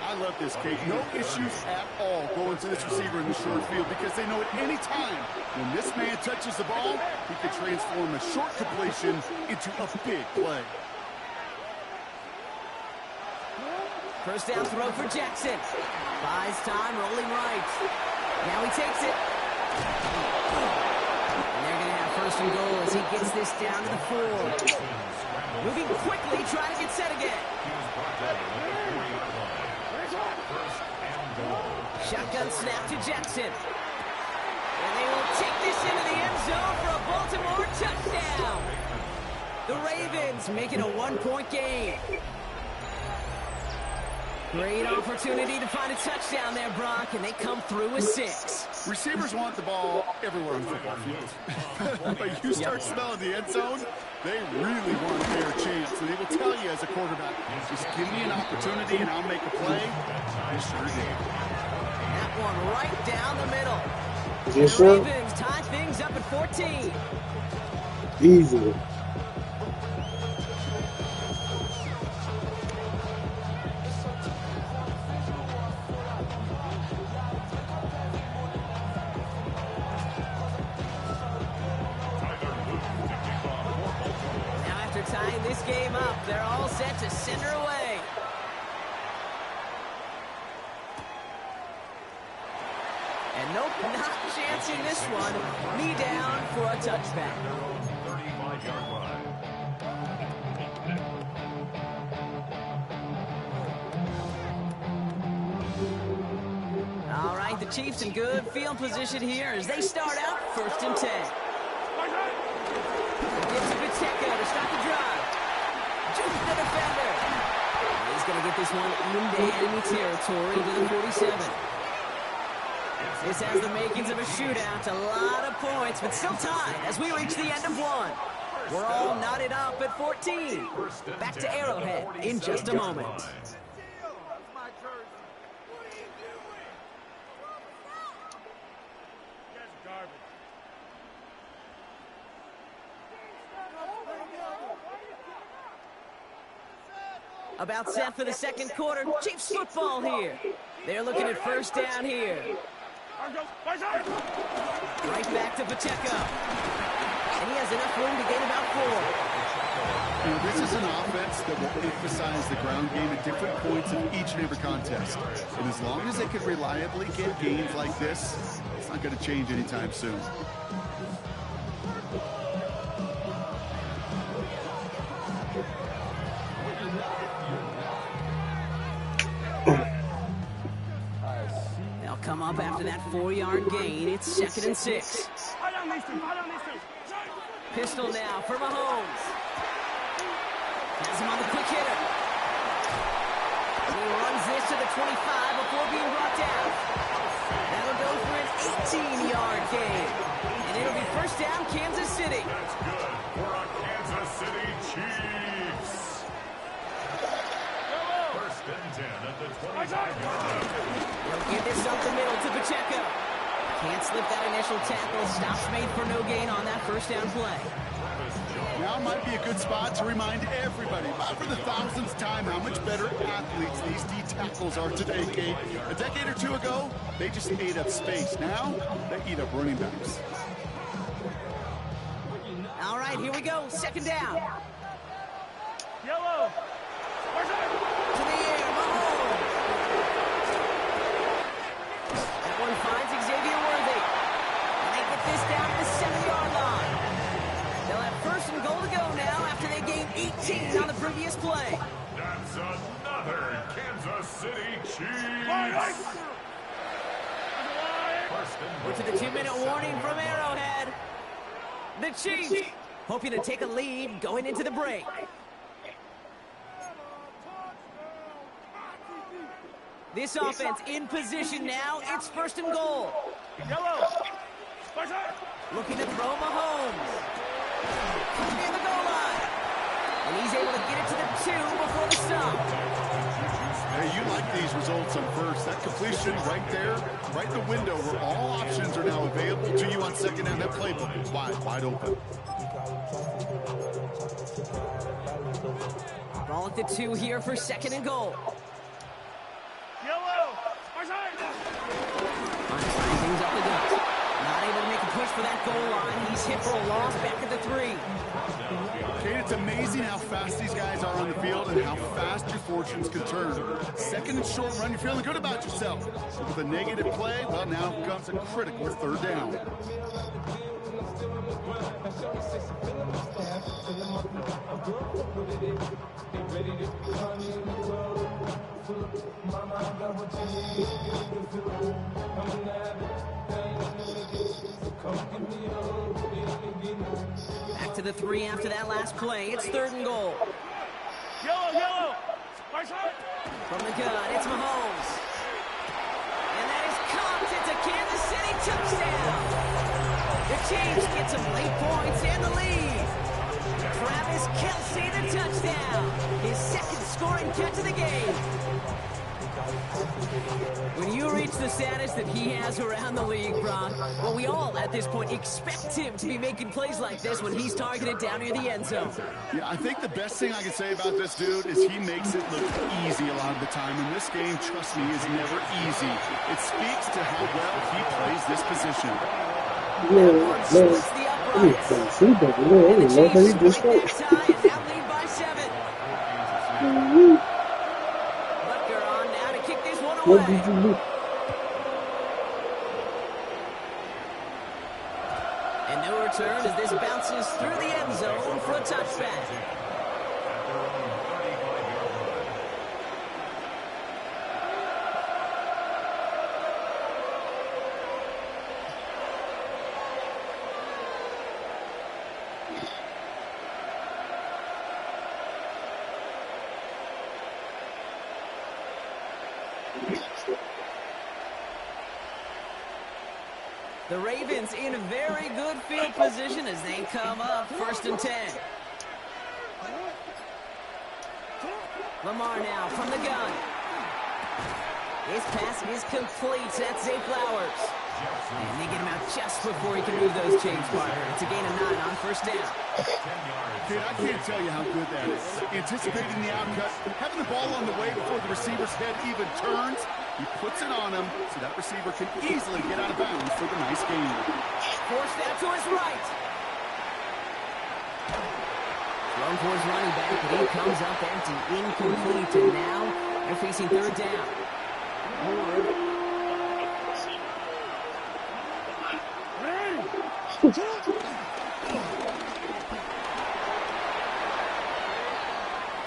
I love this, Kate. No issues at all going to this receiver in the short field because they know at any time when this man touches the ball, he can transform a short completion into a big play. First down throw for Jackson. Buys time, rolling right. Now he takes it. And they're going to have 1st and goal as he gets this down to the 4. Moving quickly, trying to get set again. Shotgun snap to Jackson. And they will take this into the end zone for a Baltimore touchdown. The Ravens make it a 1-point game. Great opportunity to find a touchdown there, Brock, and they come through with 6. Receivers want the ball everywhere on the football field. But you start smelling the end zone, they really want a fair chance. And they will tell you as a quarterback, just give me an opportunity and I'll make a play. They sure did. That one right down the middle. Is The it sure? Ravens tie things up at 14. Easily. Now after tying this game up, they're all set to send her away. And nope, not chancing this one. Knee down for a touchback. 35-yard line. All right, the Chiefs in good field position here as they start out 1st and 10. Gives to Pacheco to stop the drive. Jukes the defender. He's going to get this one into enemy territory to the 47. This has the makings of a shootout. A lot of points, but still tied as we reach the end of one. We're all knotted up at 14. Back to Arrowhead in just a moment. About set for the second quarter. Chiefs football here. They're looking at 1st down here. Right back to Pacheco. And he has enough room to gain about 4. You know, this is an offense that will emphasize the ground game at different points of each and every contest. And as long as they can reliably get gains like this, it's not going to change anytime soon. They'll come up after that 4-yard gain. It's 2nd and 6. Pistol now for Mahomes. Has him on the quick hitter. And he runs this to the 25 before being brought down. That'll go for an 18-yard gain. And it'll be 1st down, Kansas City. That's good for a Kansas City Chiefs. 1st and 10 at the 25-yard line. They'll get this up the middle to Pacheco. Can't slip that initial tackle. Stops made for no gain on that 1st down play. Now might be a good spot to remind everybody, not for the 1000th time, how much better athletes these D tackles are today, Kate. A decade or two ago, they just ate up space. Now, they eat up running backs. All right, here we go. 2nd down. Yellow. To the air, Mahomes. That one finds Xavier Worthy. And they get this down to the 7-yard line. They'll have 1st and goal to go now after they gained 18 on the previous play. That's another Kansas City Chiefs. We're to the 2-minute warning from Arrowhead. The Chiefs hoping to take a lead going into the break. This offense in position now. It's 1st and goal. Yellow. Looking to throw Mahomes. Near the goal line. And he's able to get it to the 2 before the stop. Hey, you like these results on 1st. That completion right there, right in the window where all options are now available to you on 2nd down. That playbook is wide open. Ball at the 2 here for 2nd and goal. Yellow. Untying things up the gut. Not able to make a push for that goal line. He's hit for a loss back at the 3. Kate, it's amazing how fast these guys are on the field and how fast your fortunes can turn. 2nd and short run, you're feeling good about yourself. With a negative play, well, now comes a critical 3rd down. Back to the 3 after that last play. It's 3rd and goal. Yellow. From the gun, it's Mahomes. And that is caught. It's a Kansas City touchdown. The Chiefs get some late points and the lead. Travis Kelce, the touchdown. His 2nd scoring catch of the game. When you reach the status that he has around the league, Brock, well, we all at this point expect him to be making plays like this when he's targeted down near the end zone. Yeah, I think the best thing I can say about this dude is he makes it look easy a lot of the time. And this game, trust me, is never easy. It speaks to how well he plays this position. Splits the uprights. And the Chiefs break that tie and now lead by 7. Butker on now to kick this one What did away. you do? And no return as this bounces through the end zone for a touchback. At their own 35-yard line. The Ravens in very good field position as they come up 1st and 10. Lamar now from the gun. His pass is complete. That's Zay Flowers. And they get him out just before he can move those chains, partner. It's a gain of 9 on 1st down. Kid, I can't tell you how good that is. Anticipating the outcut, having the ball on the way before the receiver's head even turns, he puts it on him so that receiver can easily get out of bounds for the nice gain. Forced out to his right. Thrown towards running back, but he comes up empty, incomplete, and now they're facing 3rd down.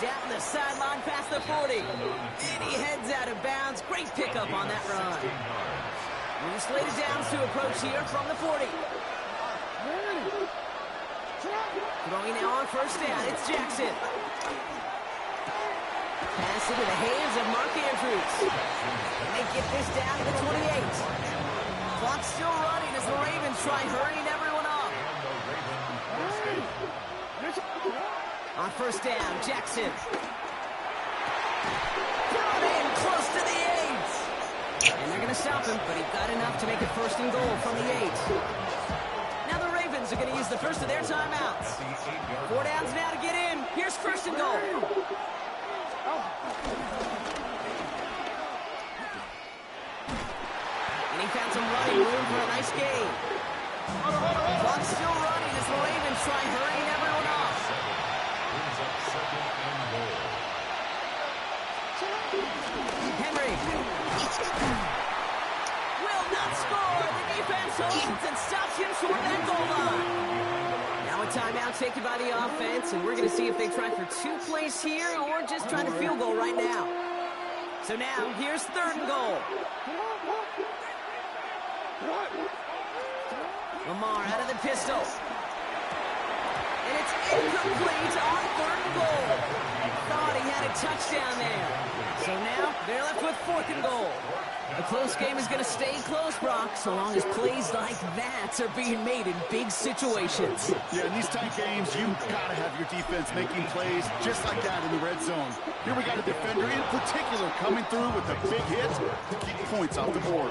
Down the sideline past the 40. And he heads out of bounds. Great pickup on that run. We slated downs to approach here from the 40. Throwing now on 1st down. It's Jackson. Pass into the hands of Mark Andrews. And they get this down to the 28. Clock's still running as the Ravens try hurrying everyone up. On 1st down, Jackson. Brought in close to the 8. And they're going to stop him, but he got enough to make it 1st and goal from the 8. Now the Ravens are going to use the first of their timeouts. 4 downs now to get in. Here's 1st and goal. And he found some running room for a nice gain. Clock's still running as the Ravens try hurrying everyone off. Henry will not score. The defense holds and stops him short of that goal line. Now a timeout taken by the offense, and we're going to see if they try for 2 plays here or just try to field goal right now. So now here's 3rd and goal. Lamar out of the pistol. And it's incomplete on 3rd and goal. Thought he had a touchdown there. So now they're left with 4th and goal. A close game is going to stay close, Brock, so long as plays like that are being made in big situations. Yeah, in these tight games, you've got to have your defense making plays just like that in the red zone. Here we got a defender in particular coming through with a big hit to keep points off the board.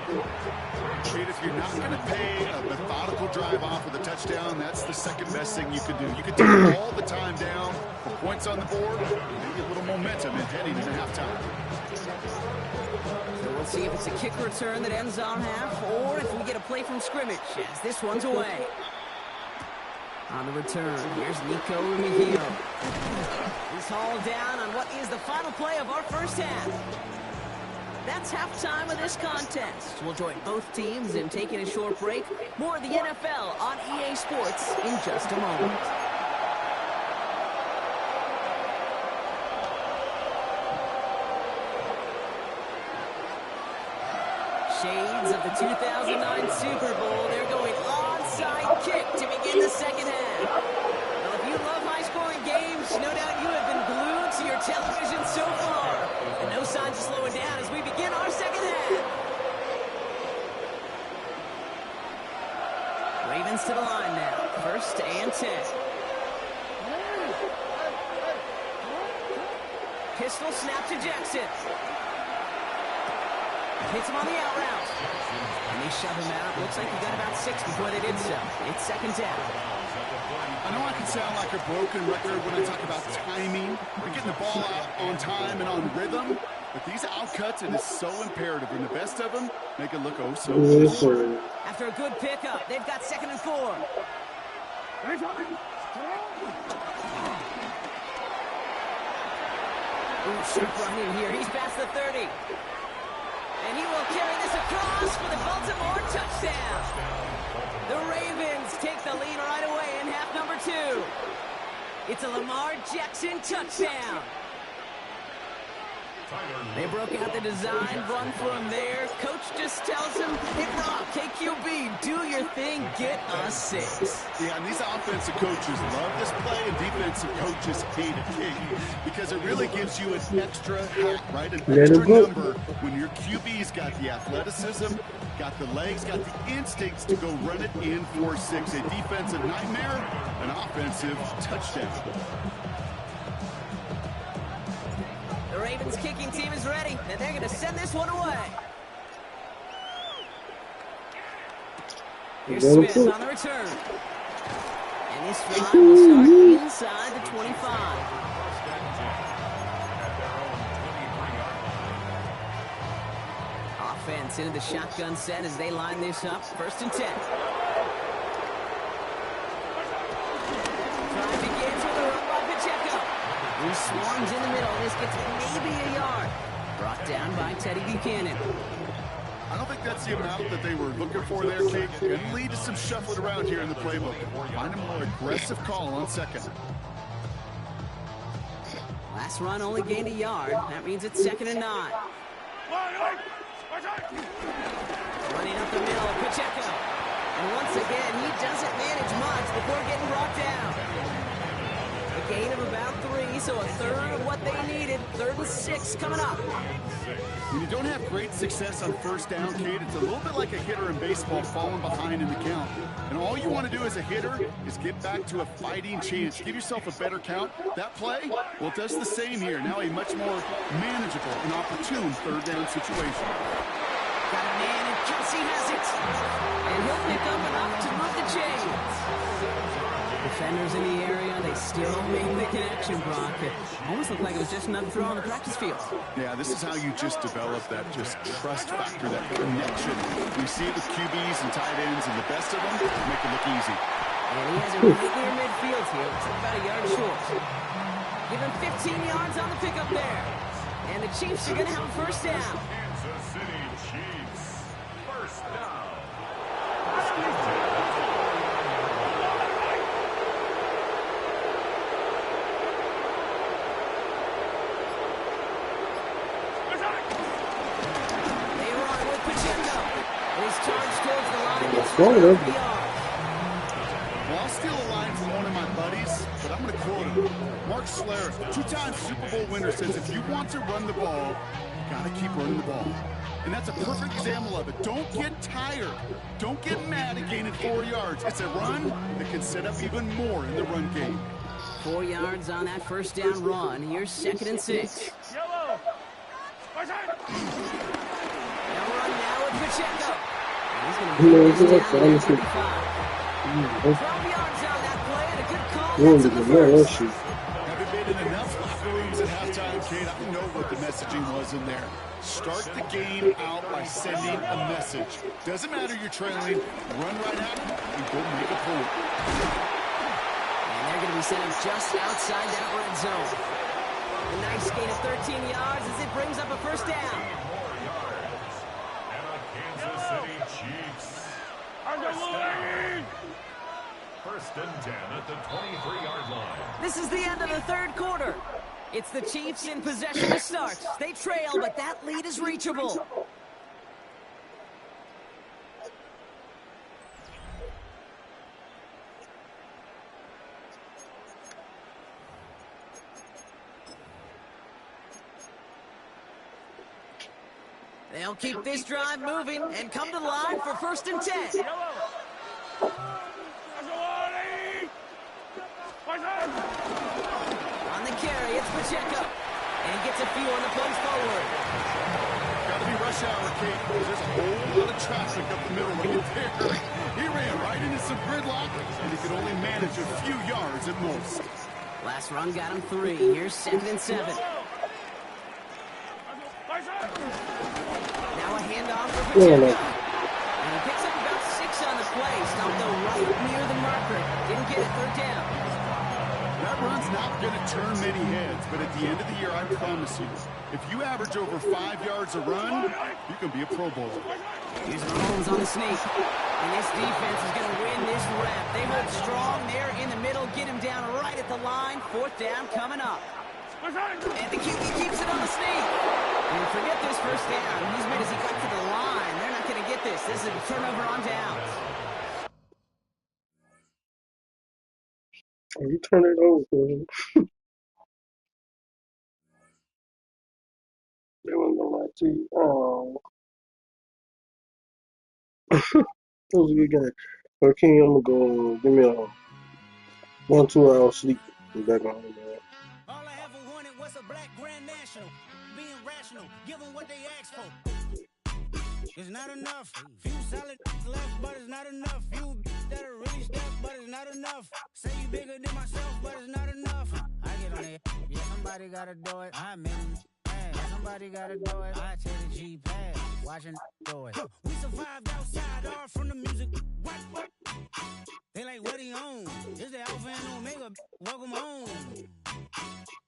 Kid, if you're not going to pay a methodical drive off with a touchdown, that's the second best thing you can do. You can take all the time down for points on the board, maybe a little momentum in heading into halftime. So we'll see if it's a kick return that ends on half, or if we get a play from scrimmage, as this one's away. On the return, here's Nico Remigio. He's hauled down on what is the final play of our first half. That's halftime of this contest. We'll join both teams in taking a short break. More of the NFL on EA Sports in just a moment. Shades of the 2009 Super Bowl. They're going onside kick to begin the second half. Well, if you love high-scoring games, no doubt you have been glued to your television so far. And no signs of slowing down as we begin our second half. Ravens to the line now. 1st and 10. Pistol snap to Jackson. Hits him on the out route. And they shove him out. Looks like he got about 6 before they did so. It's second down. I know I can sound like a broken record when I talk about timing, but getting the ball out on time and on rhythm. But these outcuts, it is so imperative. And the best of them make it look oh so Yes, good. sir. After a good pickup, they've got 2nd and 4. Ooh, sharp run in here. He's past the 30. And he will carry this across for the Baltimore touchdown. The Ravens take the lead right away in half number 2. It's a Lamar Jackson touchdown. They broke out the design run for him there. Coach just tells him, hit rock, KQB, do your thing, get a 6. Yeah, and these offensive coaches love this play, and defensive coaches hate it, because it really gives you an extra hat, right? An extra number when your QB's got the athleticism, got the legs, got the instincts to go run it in for 6. A defensive nightmare, an offensive touchdown. The Ravens kicking team is ready, and they're going to send this one away. Here's Smith on the return. And this drive will start inside the 25. Offense into the shotgun set as they line this up. 1st and 10. Drive begins with a run by Pacheco. He swarms in the middle. This gets maybe a yard. Brought down by Teddy Buchanan. I don't think that's the amount that they were looking for there, Kate. It can lead to some shuffling around here in the playbook. Find a more aggressive call on 2nd. Last run only gained a yard. That means it's 2nd and 9. Running up the middle, Pacheco. And once again, he doesn't manage much before getting brought down. A gain of about 3, so a third of what they needed. 3rd and 6 coming up. When you don't have great success on 1st down, Kate, it's a little bit like a hitter in baseball falling behind in the count. And all you want to do as a hitter is get back to a fighting chance. Give yourself a better count. That play, well, it does the same here. Now a much more manageable and opportune 3rd down situation. Got a man, and Kelsey has it. And he'll pick up enough to move the chains. Defenders in the area, they still make the connection, Brock. It almost looked like it was just another throw on the practice field. Yeah, this is how you just develop that just trust factor, that connection. You see it with QBs and tight ends, and the best of them make it look easy. And he has it right near midfield here. Looks like about a yard short. Give him 15 yards on the pickup there. And the Chiefs are going to have a 1st down. Kansas City Chiefs. 1st down. Well, Well, I'll steal a line from one of my buddies, but I'm going to quote him. Mark Schlereth, 2-time Super Bowl winner, says if you want to run the ball, you got to keep running the ball. And that's a perfect example of it. Don't get tired. Don't get mad at gaining 4 yards. It's a run that can set up even more in the run game. 4 yards on that 1st down run. Here's 2nd and 6. Yellow. Now run now with Pacheco. He's going to Yeah, bring it's this like down to honestly. 35. 12 yards on that play and a good call. Whoa, That's in the that 1st. shit. Having been in enough locker rooms at halftime, Kate, I know what the messaging was in there. Start the game out by sending a message. Doesn't matter you're trailing, run right at it and go make a point. And they're going to be sitting just outside that red zone. A nice gain of 13 yards as it brings up a 1st down. 4 yards. And a Kansas City Chiefs. 1st and 10 at the 23-yard line. This is the end of the 3rd quarter. It's the Chiefs in possession to start. They trail, but that lead is reachable. They'll keep this drive moving and come to the line for 1st and 10. On the carry, it's Pacheco. And he gets a few on the plays forward. gotta be rush hour, Kate, because there's a whole lot of traffic up the middle right there. He ran right into some gridlock, and he could only manage a few yards at most. Last run got him 3. Here's 2nd and 7. Now a handoff for Pacheco. And he picks up about 6 on the play. Stopped though right near the marker. Didn't get it. 3rd down. That run's not going to turn many heads, but at the end of the year, I promise you, if you average over 5 yards a run, you can be a Pro Bowler. Here's Mahomes on the sneak. And this defense is going to win this rep. They hold strong there in the middle. Get him down right at the line. 4th down coming up. And the QB keeps it on the sneak. And forget this 1st down. He's made as he got to the line. They're not going to get this. This is a turnover on downs. You turn it over. They wasn't gonna lie to you. Oh. That was a good game. But King, I'm gonna go give me a 1-2 hour sleep. Be back on, man. All I ever wanted was a black grand national. Being rational, give them what they asked for. It's not enough. Few solid left, but it's not enough. Few that are really stuck, but it's not enough. Say you bigger than myself, but it's not enough. I get on it. Yeah, somebody gotta do it. I mean, man, somebody gotta do it. I take the G-pad, watching do it. We survived outside, all from the music. What? They like, what he on? This the Alpha and Omega. Welcome home.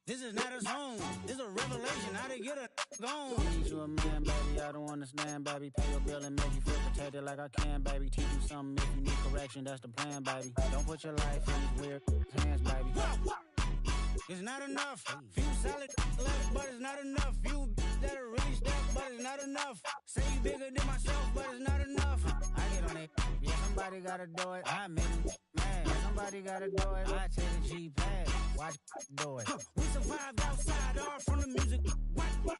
This is not a song. This is a revelation. How to get a gone. I need you a man, baby. I don't understand, baby. Pay your bill and make you feel protected like I can, baby. Teach you something if you need correction. That's the plan, baby. Don't put your life in these weird hands, baby. It's not enough. Few solid left, but it's not enough. Few that are really stuck, but it's not enough. Say you bigger than myself, but it's not enough. I get on it. Yeah, somebody gotta do it. I mean, man, somebody gotta do it. I take the G-pad, watch do it. We survived outside, all from the music. What?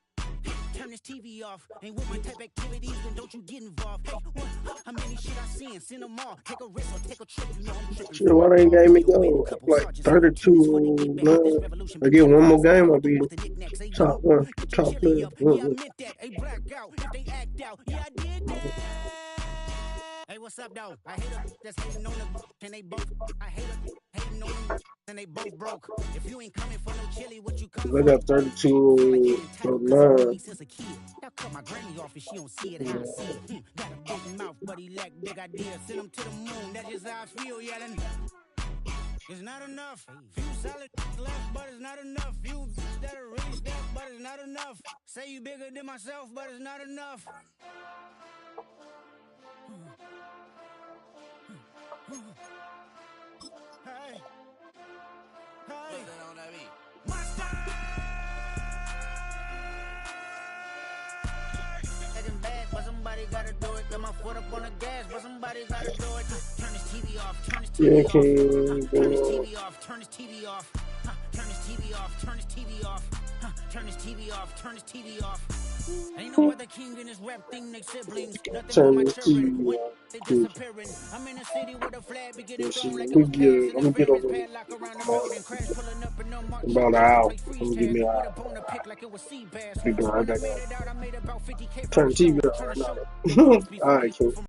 Turn this TV off. Ain't with my type activities, then don't you get involved. Hey, how many shit I seen? Send them all. Take a risk or take a trip. You know I'm tripping. Shit, why they ain't gave me go? Like 32, I get one more game, I'll be top one, top player. Yeah, I meant that. Hey, black out. If they act out, yeah, I did that. Hey, what's up, though? I hate them that's hating on the and they both. I hate them hating on them and they both broke. If you ain't coming for no chili, what you coming for? I got 32 for 9. Since a kid, I cut my granny off and she don't see it how I see it. Got a big mouth, but he lack big ideas. Send him to the moon, that's just how I feel, yelling. It's not enough. Few solid left, but it's not enough. Few that are really stuck, but it's not enough. Say you bigger than myself, but it's not enough. Hey. My style. Getting bad, but somebody gotta do it. Got my foot up on the gas, but somebody gotta do it. Turn this TV off. Turn this TV off. Turn this TV off. Turn this TV off. Turn this TV off. Turn this TV off. Turn this TV off. Turn this TV off. Ain't no other king in this rap thing, they siblings. Nothing but my children. They disappearing. I'm in a city with a flag, be getting thrown like I'm gonna get over it. About an hour. I'm gonna give me an hour. Be doing right back. Turn the TV off. Alright, cool.